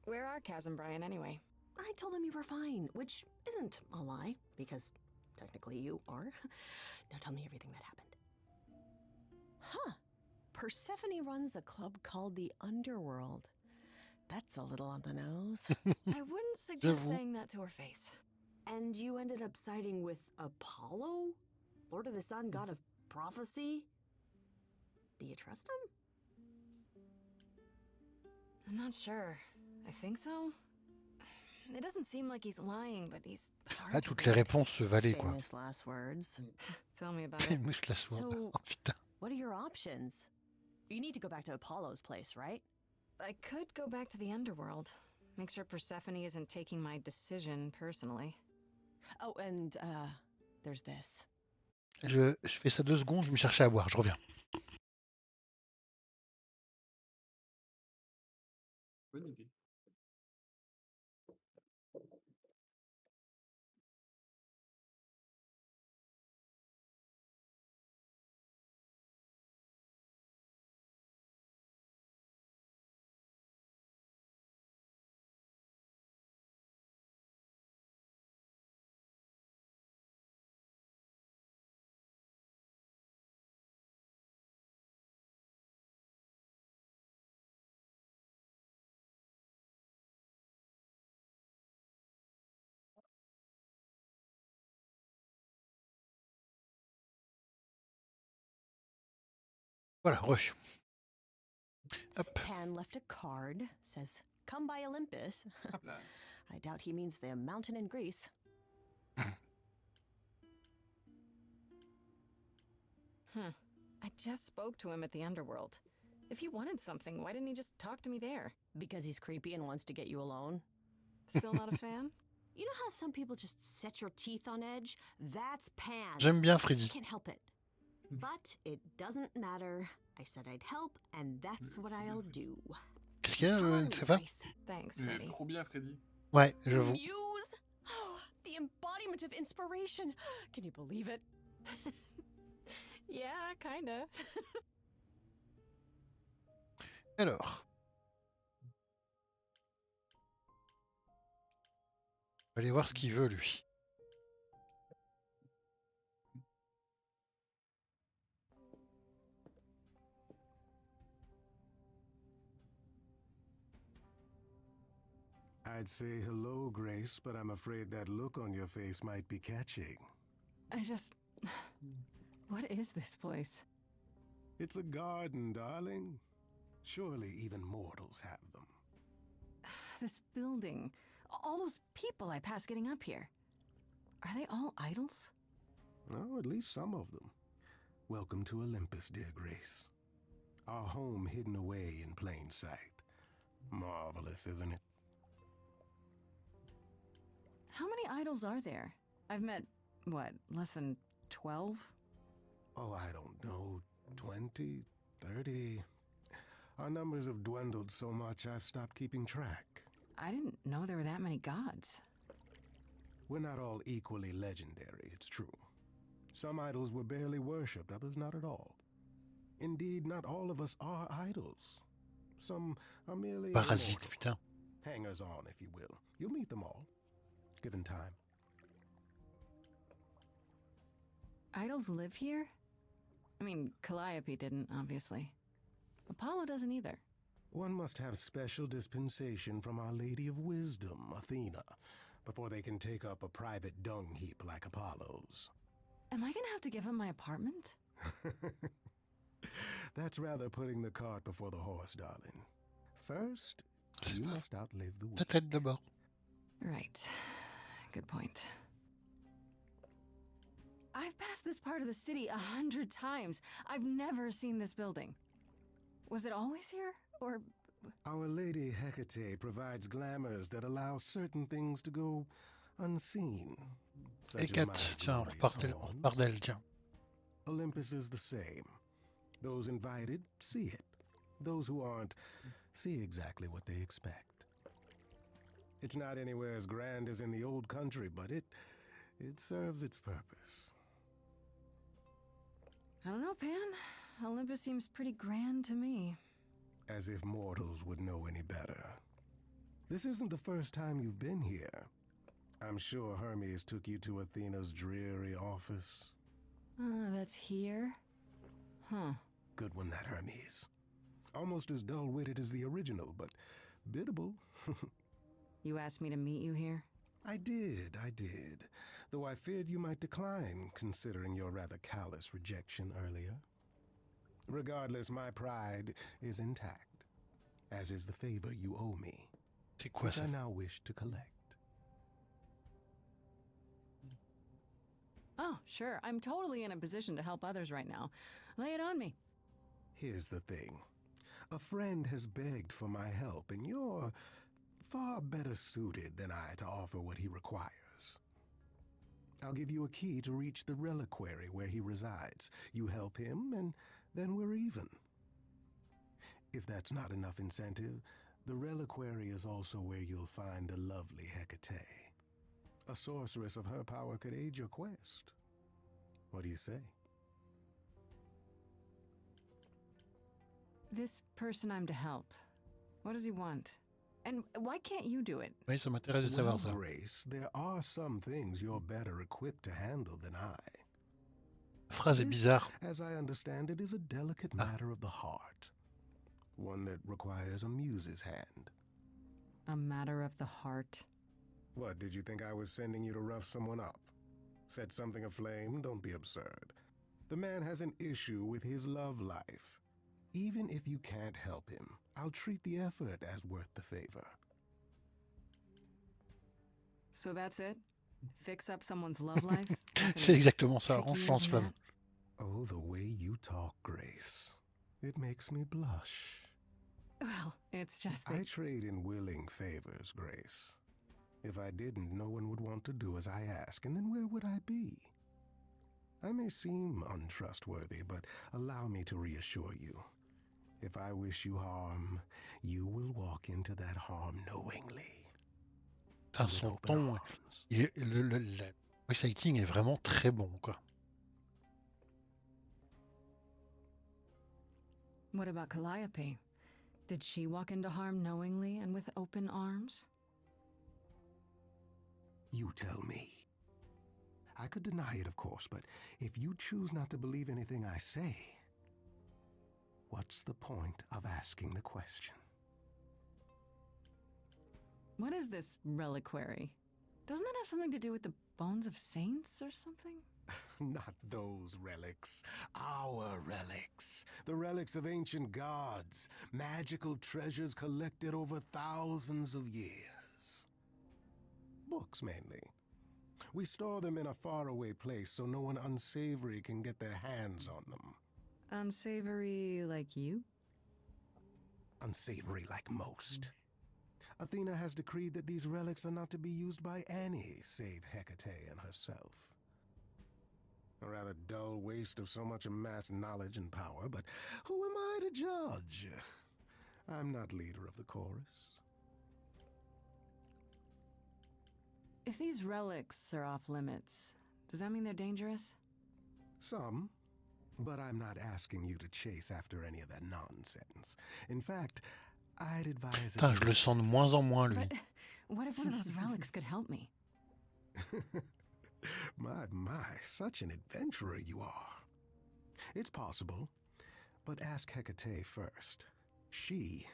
Where are Kaz and Brian anyway? I told them you were fine, which isn't a lie, because technically you are. Now tell me everything that happened. Huh. Persephone runs a club called the Underworld. That's a little on the nose. I wouldn't suggest saying that to her face. And you ended up siding with Apollo? Lord of the Sun, god of prophecy? Do you trust him? I'm not sure. I think so. It doesn't seem like he's lying, but he's hard Ah, to toutes les read. réponses se valaient, quoi. Famous last words. Tell me about it. Famous last word. So, Oh putain. what are your options? You need to go back to Apollo's place, right? I could go back to the underworld. Make sure Persephone isn't taking my decision personally. Oh, and, there's this. Je fais ça 2 secondes, je vais me chercher à boire, je reviens. Bonne idée. Voilà, rush. Hop. Pan left a card, says, come by Olympus. I doubt he means the mountain in Greece. I just spoke to him at the underworld. If he wanted something, why didn't he just talk to me there? Because he's creepy and wants to get you alone? Still not a fan? You know how some people just set your teeth on edge? That's Pan. J'aime bien I Freddy. can't help it. But it doesn't matter. I said I'd help, and that's what I'll do. Qu'est-ce qu'il y a, Sefa? Thanks, Mais Freddy. trop bien, Freddy. Ouais, The j'avoue. muse? Oh, the embodiment of inspiration. Can you believe it? Yeah, kinda. Alors. On va aller voir ce qu'il veut, lui. I'd say hello, Grace, but I'm afraid that look on your face might be catching. I just... What is this place? It's a garden, darling. Surely even mortals have them. This building. All those people I pass getting up here. Are they all idols? Oh, at least some of them. Welcome to Olympus, dear Grace. Our home hidden away in plain sight. Marvelous, isn't it? How many idols are there? I've met, what, less than 12? Oh, I don't know. 20, 30. Our numbers have dwindled so much I've stopped keeping track. I didn't know there were that many gods. We're not all equally legendary, it's true. Some idols were barely worshipped, others not at all. Indeed, not all of us are idols. Some are merely Parasite, putain. hangers-on, if you will. You'll meet them all, given time. Idols live here? I mean, Calliope didn't, obviously. Apollo doesn't either. One must have special dispensation from Our Lady of Wisdom, Athena, before they can take up a private dung heap like Apollo's. Am I gonna have to give him my apartment? That's rather putting the cart before the horse, darling. First, you must outlive the week. Peut-être d'abord. Right. Good point. I've passed this part of the city 100 times. I've never seen this building. Was it always here? Or... Our Lady Hecate provides glamours that allow certain things to go unseen. Such as my Hécate, tiens, on glorious repart d'elle, tiens. Olympus is the same. Those invited see it. Those who aren't see exactly what they expect. It's not anywhere as grand as in the old country, but it serves its purpose. I don't know, Pan. Olympus seems pretty grand to me. As if mortals would know any better. This isn't the first time you've been here. I'm sure Hermes took you to Athena's dreary office. That's here? Huh. Good one, that Hermes. Almost as dull-witted as the original, but biddable. You asked me to meet you here? I did. Though I feared you might decline, considering your rather callous rejection earlier. Regardless, my pride is intact, as is the favor you owe me, which I now wish to collect. Oh, sure. I'm totally in a position to help others right now. Lay it on me. Here's the thing. A friend has begged for my help, and you're far better suited than I to offer what he requires. I'll give you a key to reach the reliquary where he resides. You help him, and then we're even. If that's not enough incentive, the reliquary is also where you'll find the lovely Hecate. A sorceress of her power could aid your quest. What do you say? This person I'm to help, what does he want? And why can't you do it? Oui, ça m'intéresse de savoir ça. Grace, there are some things you're better equipped to handle than I. La phrase est bizarre. As I understand it, is a delicate matter of the heart. One that requires a muse's hand. A matter of the heart? What, did you think I was sending you to rough someone up? Set something aflame? Don't be absurd. The man has an issue with his love life. Even if you can't help him, I'll treat the effort as worth the favor. So that's it? Fix up someone's love life? C'est exactement ça, on change flamme. Oh, the way you talk, Grace. It makes me blush. Well, it's just I that... trade in willing favors, Grace. If I didn't, no one would want to do as I ask, and then where would I be? I may seem untrustworthy, but allow me to reassure you. If I wish you harm, you will walk into that harm knowingly. Putain, son ton, le reciting est vraiment très bon, quoi. What about Calliope? Did she walk into harm knowingly and with open arms? You tell me. I could deny it, of course, but if you choose not to believe anything I say, what's the point of asking the question? What is this reliquary? Doesn't that have something to do with the bones of saints or something? Not those relics. Our relics. The relics of ancient gods. Magical treasures collected over thousands of years. Books, mainly. We store them in a faraway place so no one unsavory can get their hands on them. Unsavory like you? Unsavory like most. Athena has decreed that these relics are not to be used by any save Hecate and herself. A rather dull waste of so much amassed knowledge and power, but who am I to judge? I'm not leader of the chorus. If these relics are off limits, does that mean they're dangerous? Some, but I'm not asking you to chase after any of that nonsense. In fact, I'd advise... Putain, je le sens de moins en moins, lui. But what if one of those relics could help me? My, such an adventurer you are. It's possible, but ask Hecate first. She,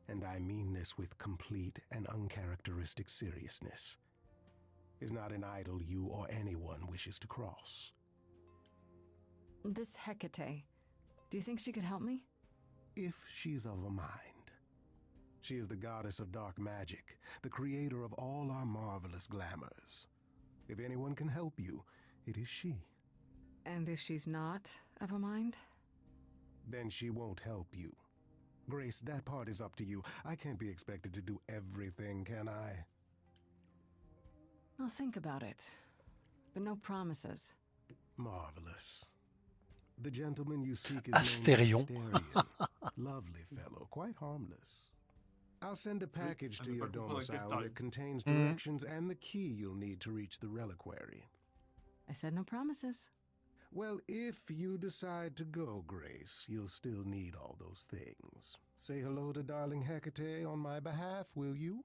and I mean this with complete and uncharacteristic seriousness, is not an idol you or anyone wishes to cross. This Hecate, do you think she could help me? If she's of a mind. She is the goddess of dark magic, the creator of all our marvelous glamours. If anyone can help you, it is she. And if she's not of a mind? Then she won't help you. Grace, that part is up to you. I can't be expected to do everything, can I? I'll think about it, but no promises. Marvelous. The gentleman you seek is Asterion. named Asterion. Lovely fellow, quite harmless. I'll send a package to your domicile that contains directions and the key you'll need to reach the reliquary. I said no promises. Well, if you decide to go, Grace, you'll still need all those things. Say hello to darling Hecate on my behalf, will you?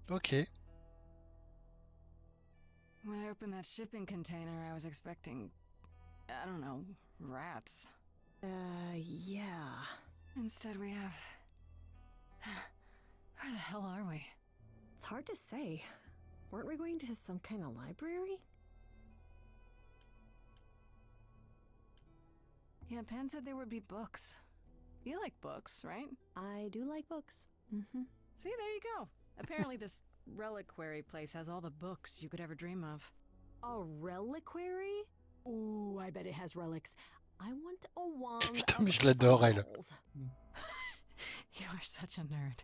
Ok. When I opened that shipping container, I was expecting, I don't know, rats. Yeah. Instead we have... Where the hell are we? It's hard to say. Weren't we going to some kind of library? Yeah, Pan said there would be books. You like books, right? I do like books. Mm-hmm. See, there you go. Apparently this reliquary place has all the books you could ever dream of. A reliquary? Ooh, I bet it has relics. I want a wand Putain, mais of je l'adore, elle. files. You are such a nerd.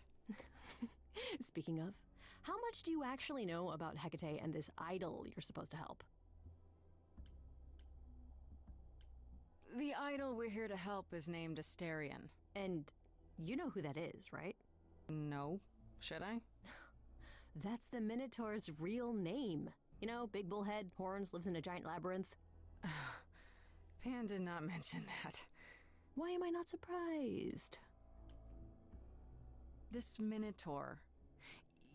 Speaking of, how much do you actually know about Hecate and this idol you're supposed to help? The idol we're here to help is named Asterion. And you know who that is, right? No. Should I? That's the Minotaur's real name. You know, big bullhead, horns, lives in a giant labyrinth. Pan did not mention that. Why am I not surprised? This Minotaur.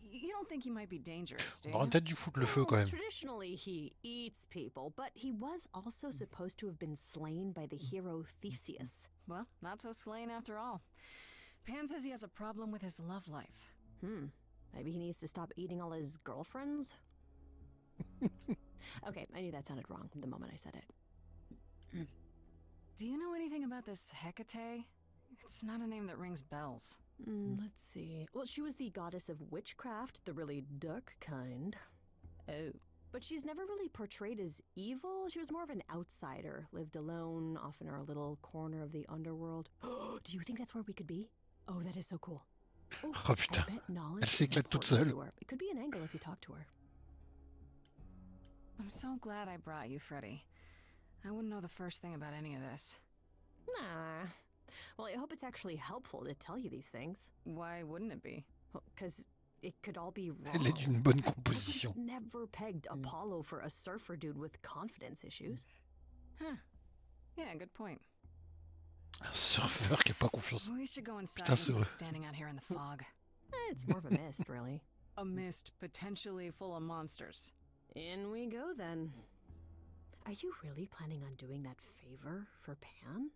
You don't think he might be dangerous, do you? On aurait peut-être dû foutre le feu quand même. Traditionally, he eats people, but he was also supposed to have been slain by the hero Theseus. Well, not so slain after all. Pan says he has a problem with his love life. Maybe he needs to stop eating all his girlfriends? Okay, I knew that sounded wrong the moment I said it. Do you know anything about this Hecate It's not a name that rings bells. Let's see. Well, she was the goddess of witchcraft, the really dark kind. Oh. But she's never really portrayed as evil. She was more of an outsider, lived alone, off in her little corner of the underworld. Do you think that's where we could be? Oh, that is so cool. Oh putain, I bet elle knowledge is s'éclate toute important seule. to her. It could be an angle if you talk to her. I'm so glad I brought you, Freddy. I wouldn't know the first thing about any of this. Nah. Well, I hope it's actually helpful to tell you these things. Why wouldn't it be? Because it could all be wrong. Elle est d'une bonne composition. Never pegged Apollo for a surfer dude with confidence issues. Huh. Yeah, good point. Un surfeur qui a pas confiance. We should go inside Putain, instead c'est of standing out here in the fog. It's more of a mist, really. A mist potentially full of monsters. In we go, then. Are you really planning on doing that favor for Pan?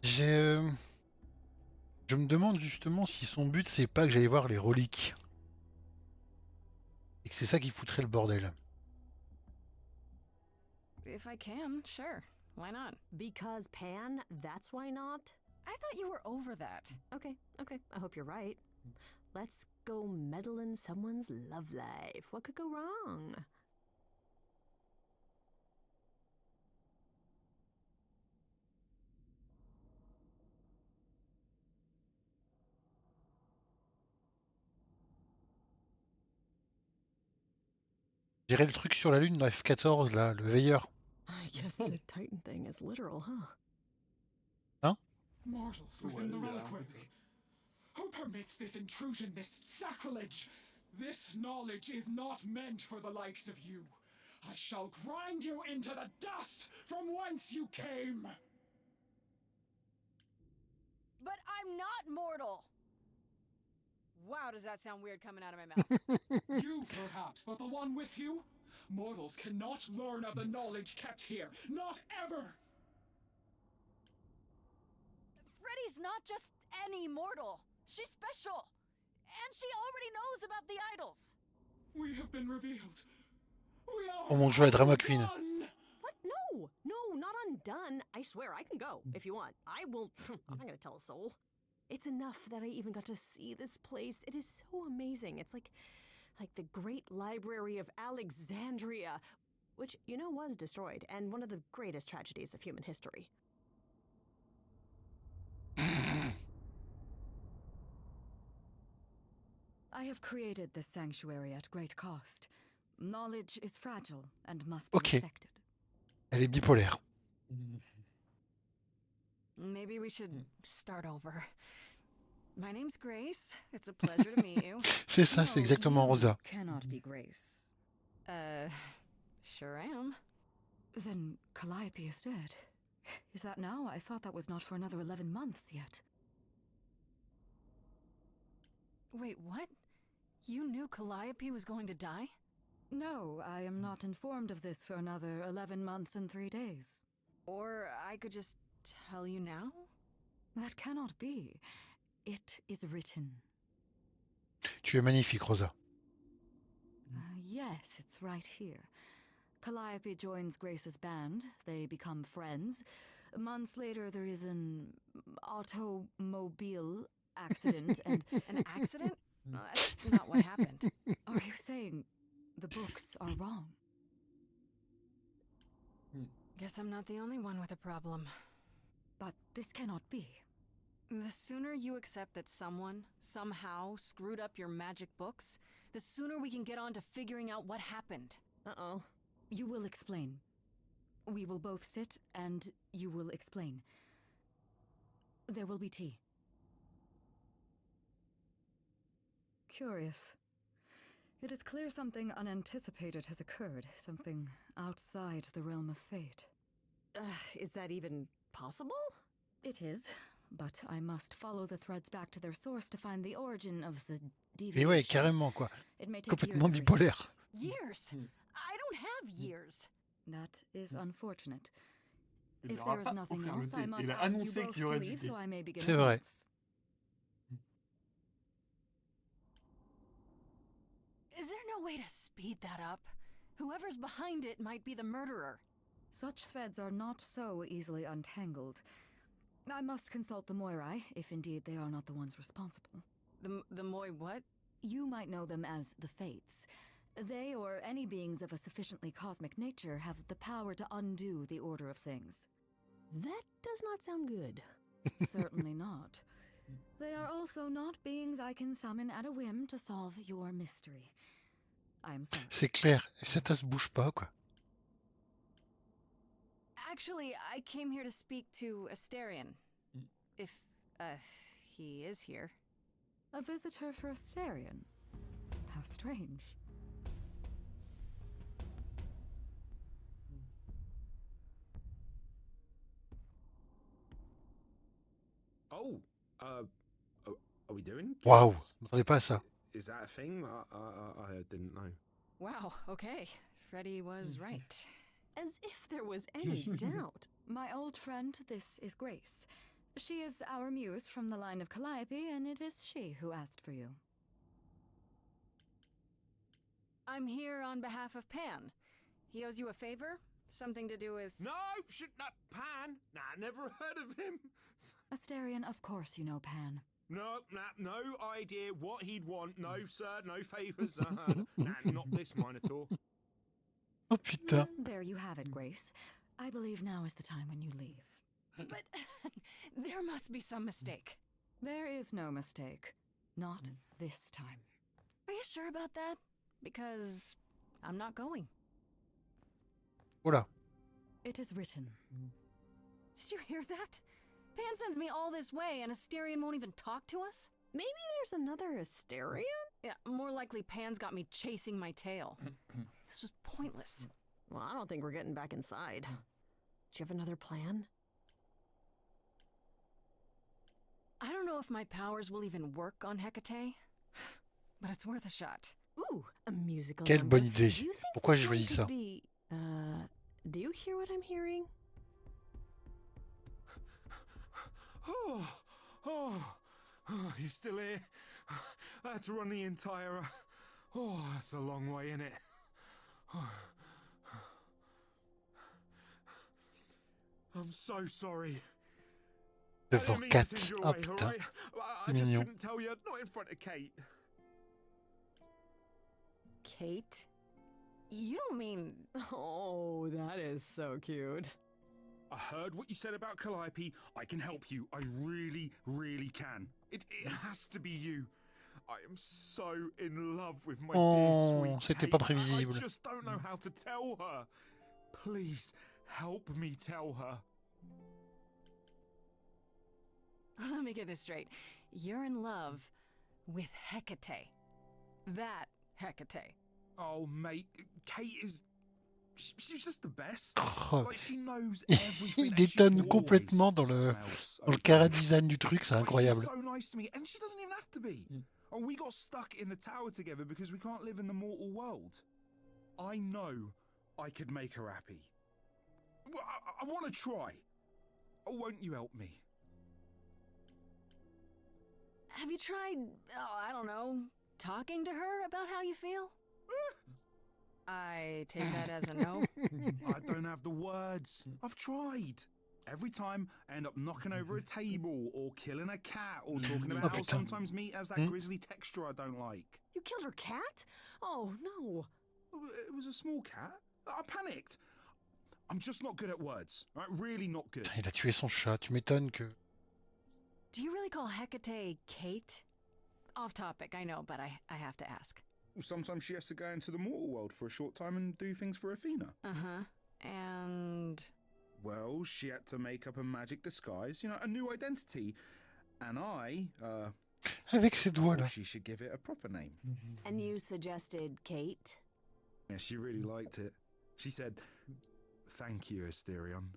Je me demande justement si son but c'est pas que j'aille voir les reliques. Et que c'est ça qui foutrait le bordel. If I can, sure. Why not? Because Pan, that's why not? I thought you were over that. Okay. I hope you're right. Let's go meddle in someone's love life. What could go wrong? J'irai le truc sur la lune dans F14 là, le veilleur. I guess the Titan thing is literal, huh? Hein? Mortals within the reliquary. Who permits this intrusion, this sacrilege? This knowledge is not meant for the likes of you. I shall grind you into the dust from whence you came. But I'm not mortal! Wow, does that sound weird coming out of my mouth? You, perhaps, but the one with you? Mortals cannot learn of the knowledge kept here. Not ever! Freddy's not just any mortal. She's special. And she already knows about the idols. We have been revealed. We are Oh mon dieu, la drama queen. What? No, not undone. I swear, I can go if you want. I will. I'm not gonna tell a soul. It's enough that I even got to see this place. It is so amazing. It's like the Great Library of Alexandria, which, was destroyed, and one of the greatest tragedies of human history. I have created this sanctuary at great cost. Knowledge is fragile and must be respected. Elle est bipolaire. Maybe we should start over. My name's Grace. It's a pleasure to meet you. C'est ça, c'est exactement Rosa. Cannot be Grace. Sure am. Then Calliope is dead. Is that now? I thought that was not for another 11 months yet. Wait, what? You knew Calliope was going to die? No, I am not informed of this for another 11 months and 3 days. Or I could just tell you now? That cannot be. It is written. Tu es magnifique, Rosa. Yes, it's right here. Calliope joins Grace's band. They become friends. Months later, there is an automobile accident and... An accident? That's not what happened. Are you saying the books are wrong? Guess I'm not the only one with a problem. But this cannot be. The sooner you accept that someone, somehow, screwed up your magic books, the sooner we can get on to figuring out what happened. Uh-oh. You will explain. We will both sit, and you will explain. There will be tea. Curious. It is clear something unanticipated has occurred, something outside the realm of fate. Is that even possible? It is, but I must follow the threads back to their source to find the origin of the Et deviation. ouais, carrément quoi. It may take Complètement years of bipolaire. Years? I don't have years. That is unfortunate. Il If aura there is pas nothing pour faire else, le I thé. must Il a ask you annoncé both qu'il y to aurait du leave thé. so I may begin C'est at vrai. once. Is there no way to speed that up? Whoever's behind it might be the murderer. Such threads are not so easily untangled. I must consult the Moirai, if indeed they are not the ones responsible. The Moi what? You might know them as the Fates. They, or any beings of a sufficiently cosmic nature, have the power to undo the order of things. That does not sound good. Certainly not. They are also not beings I can summon at a whim to solve your mystery. I'm sorry. C'est clair, ça se bouge pas, quoi. Actually, I came here to speak to Asterion. If, he is here. A visitor for Asterion? How strange. Oh, are we doing guests? Waouh, je m'attendais pas à ça. Is that a thing? I didn't know. Wow, okay. Freddy was right. As if there was any doubt. My old friend, this is Grace. She is our muse from the line of Calliope, and it is she who asked for you. I'm here on behalf of Pan. He owes you a favor? Something to do with... No, not Pan. Nah, never heard of him. Asterion, of course you know Pan. No idea what he'd want. No, sir, no favors. Nah, not this Minotaur. Oh putain. There you have it, Grace. I believe now is the time when you leave. But there must be some mistake. There is no mistake. Not this time. Are you sure about that? Because I'm not going. Oula. It is written. Did you hear that? Pan sends me all this way and Asterion won't even talk to us? Maybe there's another Asterion? Yeah, more likely Pan's got me chasing my tail. This was pointless. Well, I don't think we're getting back inside. Do you have another plan? I don't know if my powers will even work on Hecate, but it's worth a shot. Ooh, a musical Quelle number. bonne idée. Do you think Pourquoi this j'ai one choisi could ça? be, do you hear what I'm hearing? You're still here? I had to run the entire... that's a long way, innit? I'm so sorry. Devant I didn't mean to 4. send you Ah away, putain. alright? I just Mignon. couldn't tell you, not in front of Kate. Kate? You don't mean... Oh, that is so cute. I heard what you said about Calliope. I can help you. I really, really can. It has to be you. I am so in love with my dear sweet c'était Kate. pas prévisible. I just don't know how to tell her. Please, help me tell her. Let me get this straight. You're in love with Hecate. That Hecate. Oh, mate, Kate is... She's just the best. Oh. Like, she knows everything. Il and she détonne always complètement dans le smells so cara good. design du truc, c'est Like, incroyable. she's so nice to me, and she doesn't even have to be. Oh, we got stuck in the tower together because we can't live in the mortal world. I know I could make her happy. Well, I want to try. Oh, won't you help me? Have you tried, I don't know, talking to her about how you feel? I take that as a no. I don't have the words. I've tried. Every time, I end up knocking over a table, or killing a cat, or talking about how sometimes meat has that grisly texture I don't like. You killed her cat? Oh, no. It was a small cat. I panicked. I'm just not good at words. Right? Really not good. Il a tué son chat, tu m'étonnes que... Do you really call Hecate Kate? Off topic, I know, but I have to ask. Sometimes she has to go into the mortal world for a short time and do things for Athena. Uh-huh. And... Well, she had to make up a magic disguise, you know, a new identity. And Avec ses doigts, là. she should give it a proper name. And you suggested Kate? Yeah, she really liked it. She said, "Thank you, Asterion."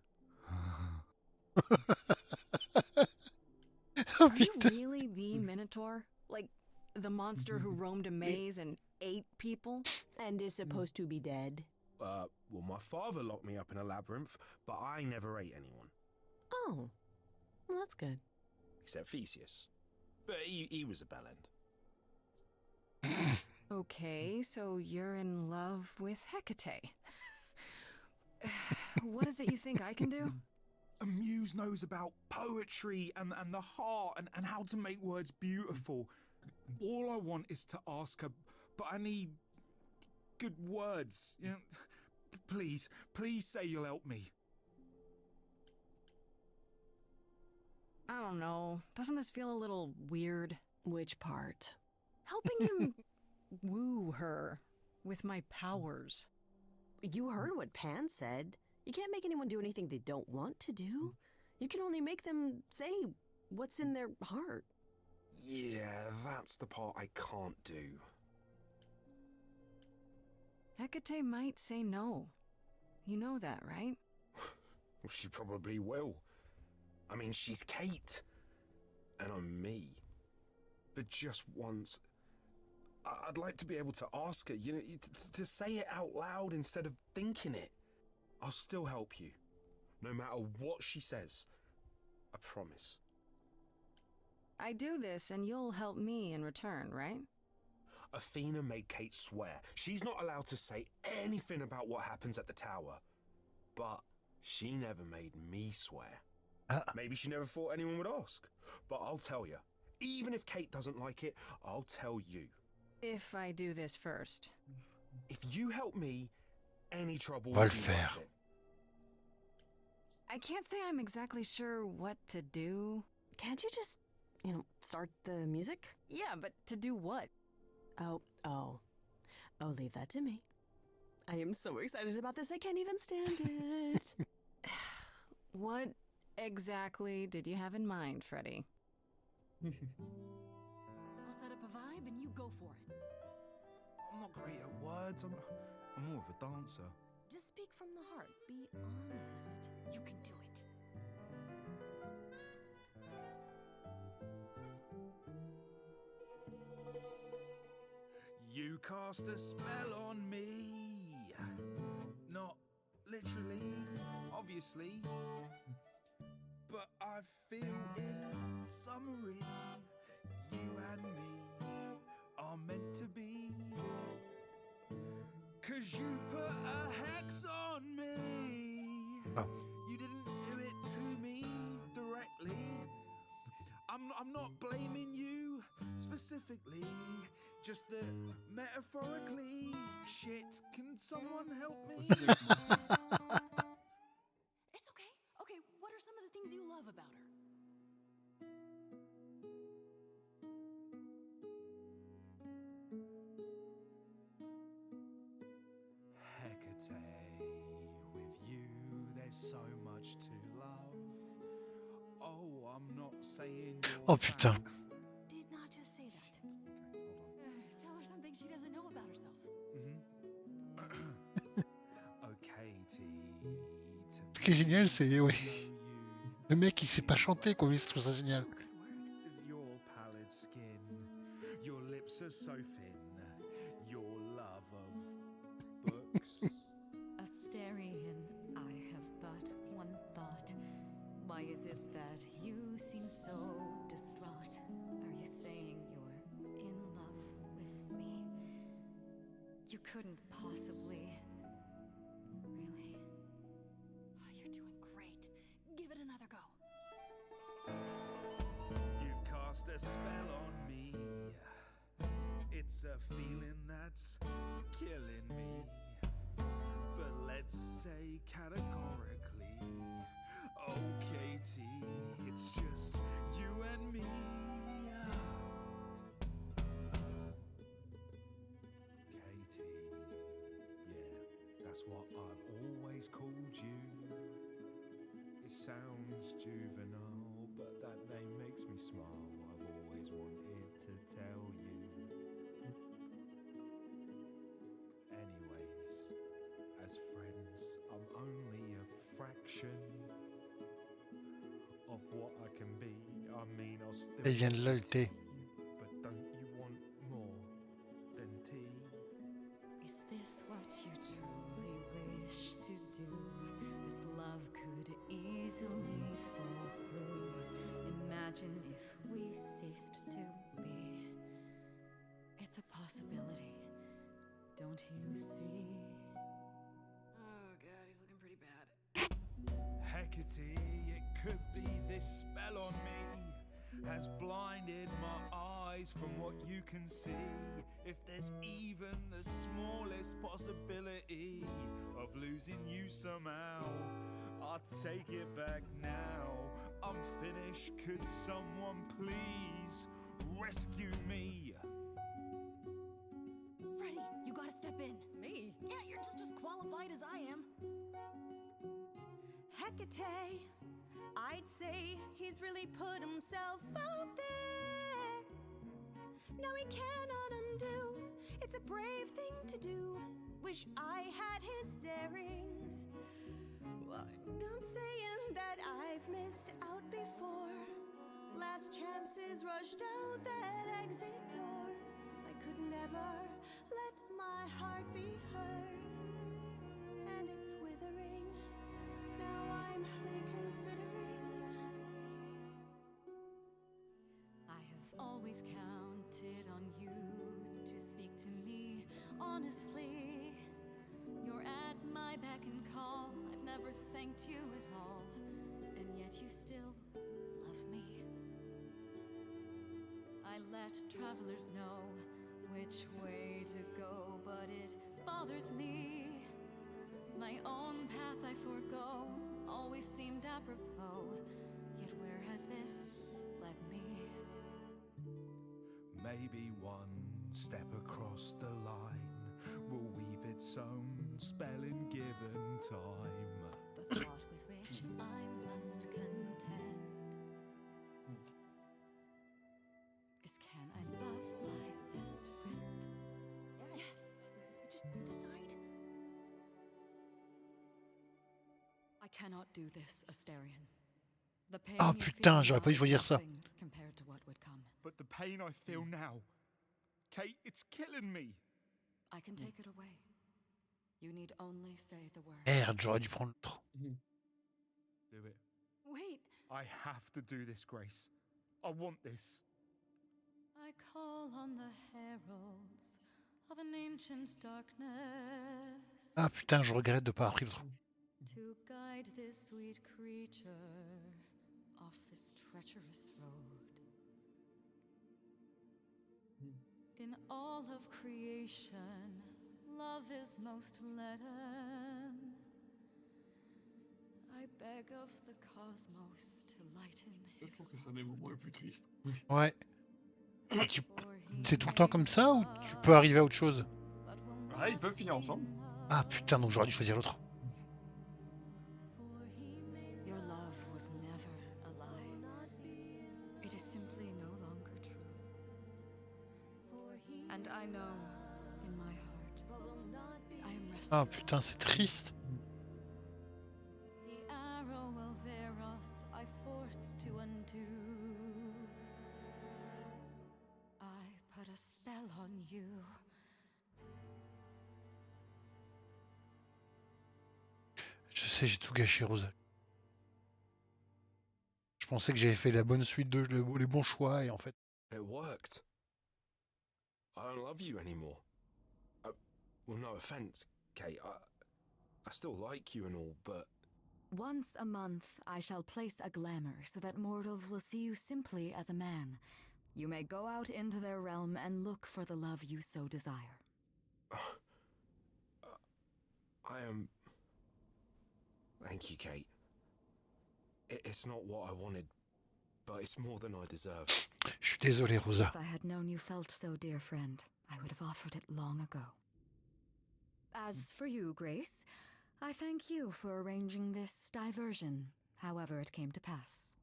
Are you really the Minotaur? Like, the monster who roamed a maze and ate people? And is supposed to be dead? Well, my father locked me up in a labyrinth, but I never ate anyone. Oh, well, that's good. Except Theseus. But he was a bellend. Okay, so you're in love with Hecate. What is it you think I can do? A muse knows about poetry and the heart and how to make words beautiful. All I want is to ask her, but I need good words. You know, please say you'll help me. I don't know. Doesn't this feel a little weird? Which part? Helping him woo her with my powers. You heard what Pan said. You can't make anyone do anything they don't want to do. You can only make them say what's in their heart. Yeah, that's the part I can't do. Hecate might say no. You know that, right? Well, she probably will. I mean, she's Kate. And I'm me. But just once, I'd like to be able to ask her, you know, to say it out loud instead of thinking it. I'll still help you. No matter what she says. I promise. I do this and you'll help me in return, right? Athena made Kate swear. She's not allowed to say anything about what happens at the tower. But she never made me swear. Maybe she never thought anyone would ask. But I'll tell you. Even if Kate doesn't like it, I'll tell you. If I do this first. If you help me, any trouble will be worth it. I can't say I'm exactly sure what to do. Can't you just, start the music? Yeah, but to do what? Oh, leave that to me. I am so excited about this, I can't even stand it. What exactly did you have in mind, Freddy? I'll set up a vibe and you go for it. I'm not great at words. I'm more of a dancer. Just speak from the heart. Be honest. You can do it. You cast a spell on me. Not literally, obviously. But I feel in summary, you and me are meant to be. 'Cause you put a hex on me. Oh. You didn't do it to me directly. I'm not blaming you specifically, just that metaphorically. Shit, can someone help me? It's okay. Okay, what are some of the things you love about her? Hecate, with you there's so much to love. Oh, I'm not saying you're Oh putain. Did not just say that. Tell her something she doesn't know about herself. Okay, Ce qui est génial, c'est ouais. Le mec il sait pas chanter quoi, mais je trouve ça génial. is your pallid skin. Your lips are so thin. Your love of books. Asterian, I have but one thought. Why is it that you seem so distraught? Are you saying you're in love with me? You couldn't possibly. Really? You're doing great. Give it another go. You've cast a spell on me. It's a feeling that's killing me. But let's say categorically, oh Katie, it's just you and me. Katie, yeah, that's what I've always called you. It sounds juvenile, but that name makes me smile. I've always wanted to tell you. Anyways, as friends, I'm only a fraction of what I can be. I mean, I'll still Il vient de make là you le thé. tea, but don't you want more than tea? Is this what you truly wish to do? This love could easily fall through. Imagine if we ceased to be. It's a possibility, don't you see? Oh god, he's looking pretty bad. Hecate, it could be this spell on me has blinded my eyes from what you can see. If there's even the smallest possibility of losing you somehow, I'll take it back now. I'm finished, could someone please rescue me? Freddy, you gotta step in. Me? Yeah, you're just as qualified as I am. Hecate, I'd say he's really put himself out there. No, he cannot undo. It's a brave thing to do. Wish I had his daring. I'm saying that I've missed out before. Last chances rushed out that exit door. I could never let my heart be heard. And it's withering. Now I'm reconsidering. I have always counted on you to speak to me honestly. You're at my beck and call. I've never thanked you at all, and yet you still love me. I let travelers know which way to go, but it bothers me. My own path I forego always seemed apropos, yet where has this led me? Maybe one step across the line will weave its own spell in given time. The thought with which I must contend is, can I love my best friend? Yes! Just decide. I cannot do this, Asterion. The pain Ah you putain, feel j'aurais now pas dû is choisir ça. nothing compared to what would come. But the pain I feel now, Kate, it's killing me. I can take it away. You need only say the word. Merde, j'aurais dû prendre l'autre. Do it. Wait. I have to do this, Grace. I want this. I call on the heralds of an ancient darkness Ah putain, je regrette de pas avoir pris l'autre. to guide this sweet creature off this treacherous road. In all of creation, love is most leaden. I beg of the cosmos to lighten Je his trouve que c'est un des moments les plus tristes. Ouais. C'est tout le temps comme ça ou tu peux arriver à autre chose? Ah, ils peuvent finir ensemble. Ah putain, donc j'aurais dû choisir l'autre. Your love was never a lie. It is simply no longer true. And I know, in my heart, I am resting. Ah putain, c'est triste. The arrow of Eros I forced to undo. I put a spell on you. Je sais, j'ai tout gâché, Rosa. Je pensais que j'avais fait la bonne suite de les bons choix et en fait. It worked. I don't love you anymore. Well, no offense, Kate. I still like you and all, but... Once a month, I shall place a glamour so that mortals will see you simply as a man. You may go out into their realm and look for the love you so desire. I am... Thank you, Kate. It's not what I wanted, but it's more than I deserve. Je suis désolé, Rosa. If I had known you felt so, dear friend, I would have offered it long ago. As for you, Grace, I thank you for arranging this diversion, however it came to pass.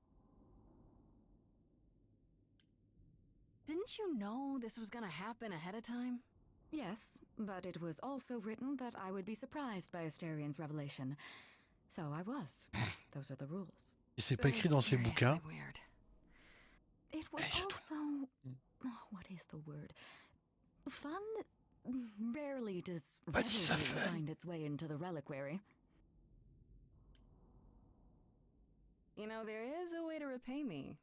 Didn't you know this was gonna happen ahead of time? Yes, but it was also written that I would be surprised by Asterion's revelation. So I was. Those are the rules. C'est pas écrit dans ses bouquins. Weird. It was also... Oh, what is the word? Fun? Rarely does revelry find its way into the reliquary. You know, there is a way to repay me.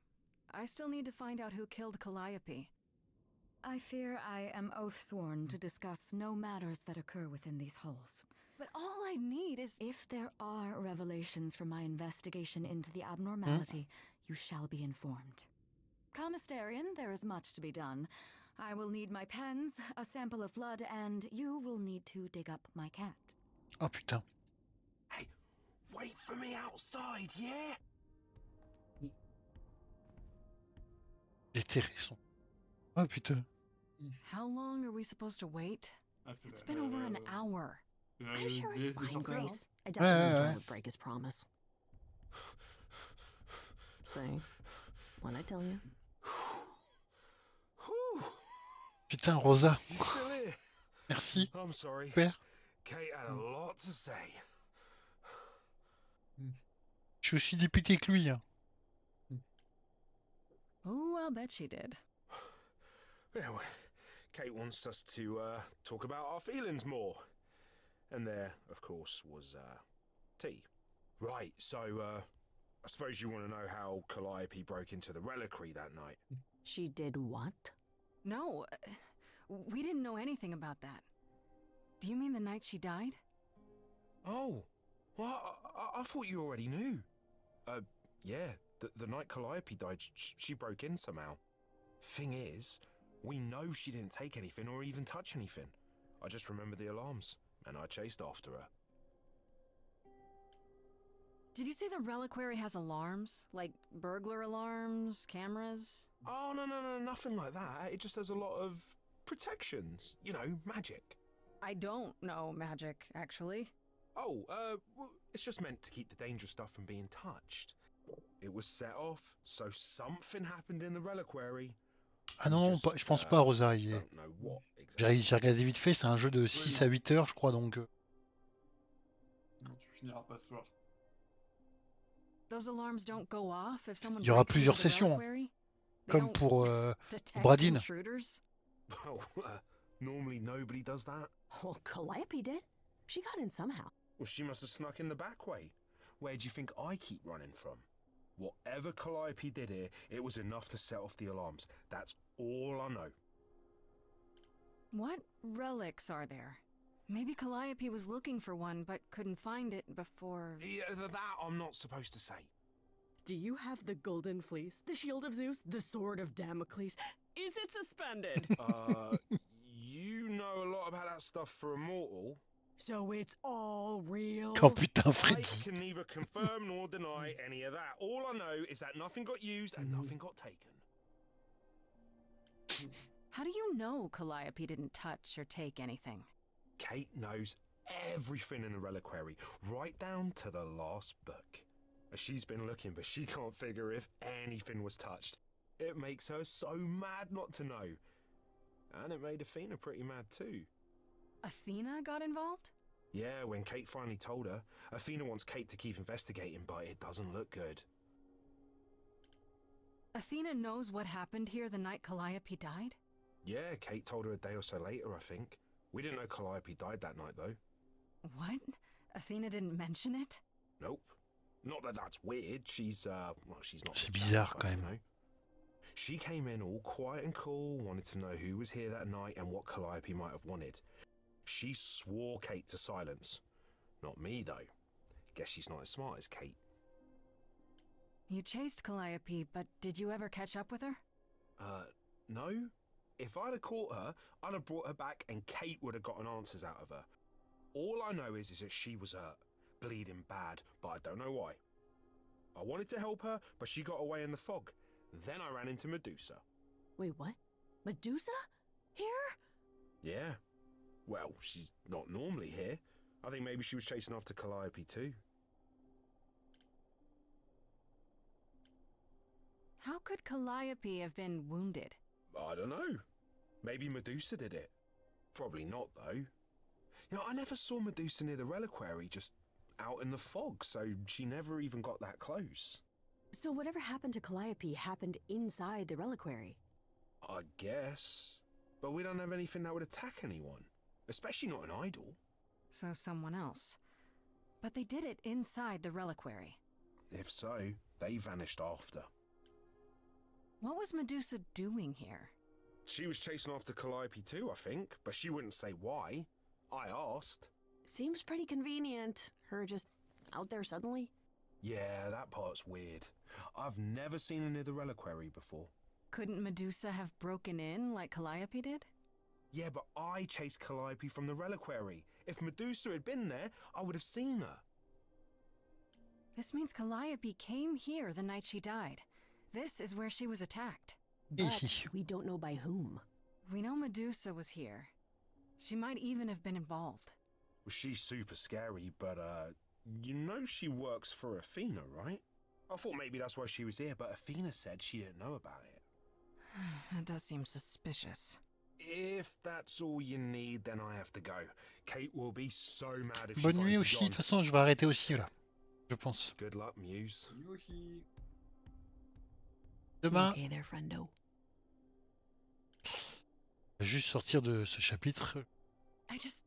I still need to find out who killed Calliope. I fear I am oath-sworn to discuss no matters that occur within these halls. But all I need is... If there are revelations from my investigation into the abnormality, you shall be informed. Commissarian, there is much to be done. I will need my pens, a sample of blood, and you will need to dig up my cat. Oh putain. Hey, wait for me outside, yeah? Les terrés sont... Oh putain. How long are we supposed to wait? c'est It's been over an hour. I'm sure it's fine, Grace. I doubt Ouais, the ouais, John would break his promise. Say, when I tell you. Putain, Rosa. You still here? Merci. I'm sorry. Super. Kate had a lot to say. Je suis aussi député que lui. Hein. Oh, I'll bet she did. Yeah, well, Kate wants us to talk about our feelings more. And there, of course, was tea. Right, so I suppose you want to know how Calliope broke into the reliquary that night. She did what? No, we didn't know anything about that. Do you mean the night she died? Oh, well, I thought you already knew. Yeah, the night Calliope died, she broke in somehow. Thing is, we know she didn't take anything or even touch anything. I just remember the alarms, and I chased after her. Did you say the reliquary has alarms? Like burglar alarms, cameras? Oh, no, nothing like that. It just has a lot of protections. You know, magic. I don't know magic, actually. Oh, well, it's just meant to keep the dangerous stuff from being touched. It was set off, so something happened in the reliquary. Ah non, je pense pas, Rosa. Don't know what exactly. J'ai regardé vite fait, c'est un jeu de 6 à 8 heures, je crois, donc... Non, tu finiras pas ce soir. Those alarms don't go off if someone Il y aura breaks plusieurs into the sessions, reliquary? They comme don't pour detect Bradin. intruders? Well, normally nobody does that. Well, Calliope did. She got in somehow. Well, she must have snuck in the back way. Where do you think I keep running from? Whatever Calliope did here, it was enough to set off the alarms. That's all I know. What relics are there? Maybe Calliope was looking for one, but couldn't find it before... Yeah, that I'm not supposed to say. Do you have the golden fleece, the shield of Zeus, the sword of Damocles? Is it suspended? You know a lot about that stuff for a mortal. So it's all real? Oh putain, I Freddy. can neither confirm nor deny any of that. All I know is that nothing got used and nothing got taken. How do you know Calliope didn't touch or take anything? Kate knows everything in the reliquary, right down to the last book. She's been looking, but she can't figure if anything was touched. It makes her so mad not to know. And it made Athena pretty mad too. Athena got involved? Yeah, when Kate finally told her, Athena wants Kate to keep investigating, but it doesn't look good. Athena knows what happened here the night Calliope died? Yeah, Kate told her a day or so later, I think. We didn't know Calliope died that night, though. What? Athena didn't mention it? Nope. Not that that's weird. She's, well, she's not... C'est bizarre, quand même. You know? She came in all quiet and cool, wanted to know who was here that night and what Calliope might have wanted. She swore Kate to silence. Not me, though. Guess she's not as smart as Kate. You chased Calliope, but did you ever catch up with her? No. If I'd have caught her, I'd have brought her back and Kate would have gotten answers out of her. All I know is that she was hurt, bleeding bad, but I don't know why. I wanted to help her, but she got away in the fog. Then I ran into Medusa. Wait, what? Medusa? Here? Yeah. Well, she's not normally here. I think maybe she was chasing after Calliope too. How could Calliope have been wounded? I don't know. Maybe Medusa did it. Probably not, though. You know, I never saw Medusa near the reliquary, just out in the fog, so she never even got that close. So whatever happened to Calliope happened inside the reliquary? I guess. But we don't have anything that would attack anyone. Especially not an idol. So someone else. But they did it inside the reliquary. If so, they vanished after. What was Medusa doing here? She was chasing after Calliope too, I think, but she wouldn't say why. I asked. Seems pretty convenient. Her just out there suddenly. Yeah, that part's weird. I've never seen her near the reliquary before. Couldn't Medusa have broken in like Calliope did? Yeah, but I chased Calliope from the reliquary. If Medusa had been there, I would have seen her. This means Calliope came here the night she died. This is where she was attacked. But we don't know by whom. We know Medusa was here. She might even have been involved. Well, she's super scary, but, you know she works for Athena, right? I thought maybe that's why she was here, but Athena said she didn't know about it. That does seem suspicious. If that's all you need, then I have to go. Kate will be so mad if she Bonne finds nuit me aussi. De gone. toute façon, je vais arrêter aussi là. Je pense. Good luck, Muse. Demain. Okay there, friendo. Juste sortir de ce chapitre. I just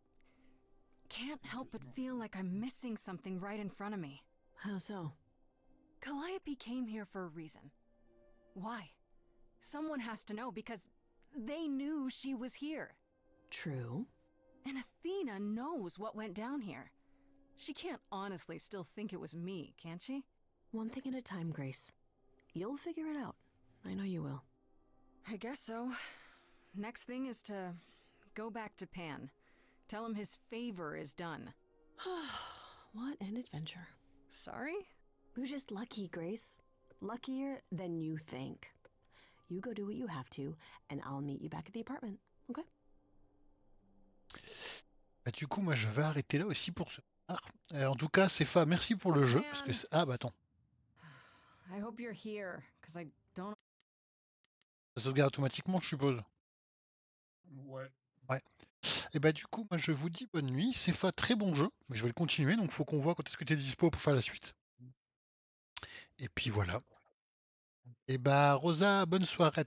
can't help but feel like I'm missing something right in front of me. How so? Calliope came here for a reason. Why? Someone has to know because they knew she was here. True. And Athena knows what went down here. She can't honestly still think it was me, can she? One thing at a time, Grace. You'll figure it out. I know you will. I guess so. Next thing is to go back to Pan. Tell him his favor is done. What an adventure. Sorry? You're just lucky, Grace. Luckier than you think. You go do what you have to, and I'll meet you back at the apartment, okay? Bah, du coup, moi, je vais arrêter là aussi pour ce soir. En tout cas, Sefa, merci pour le jeu. Parce que ah, bah attends. I hope you're here, because I don't... Ça sauvegarde automatiquement, je suppose. Ouais. Ouais. Et bah du coup, moi je vous dis bonne nuit. Sefa, très bon jeu. Mais je vais le continuer, donc faut qu'on voit quand est-ce que tu es dispo pour faire la suite. Et puis voilà. Et bah Rosa, bonne soirée à toi.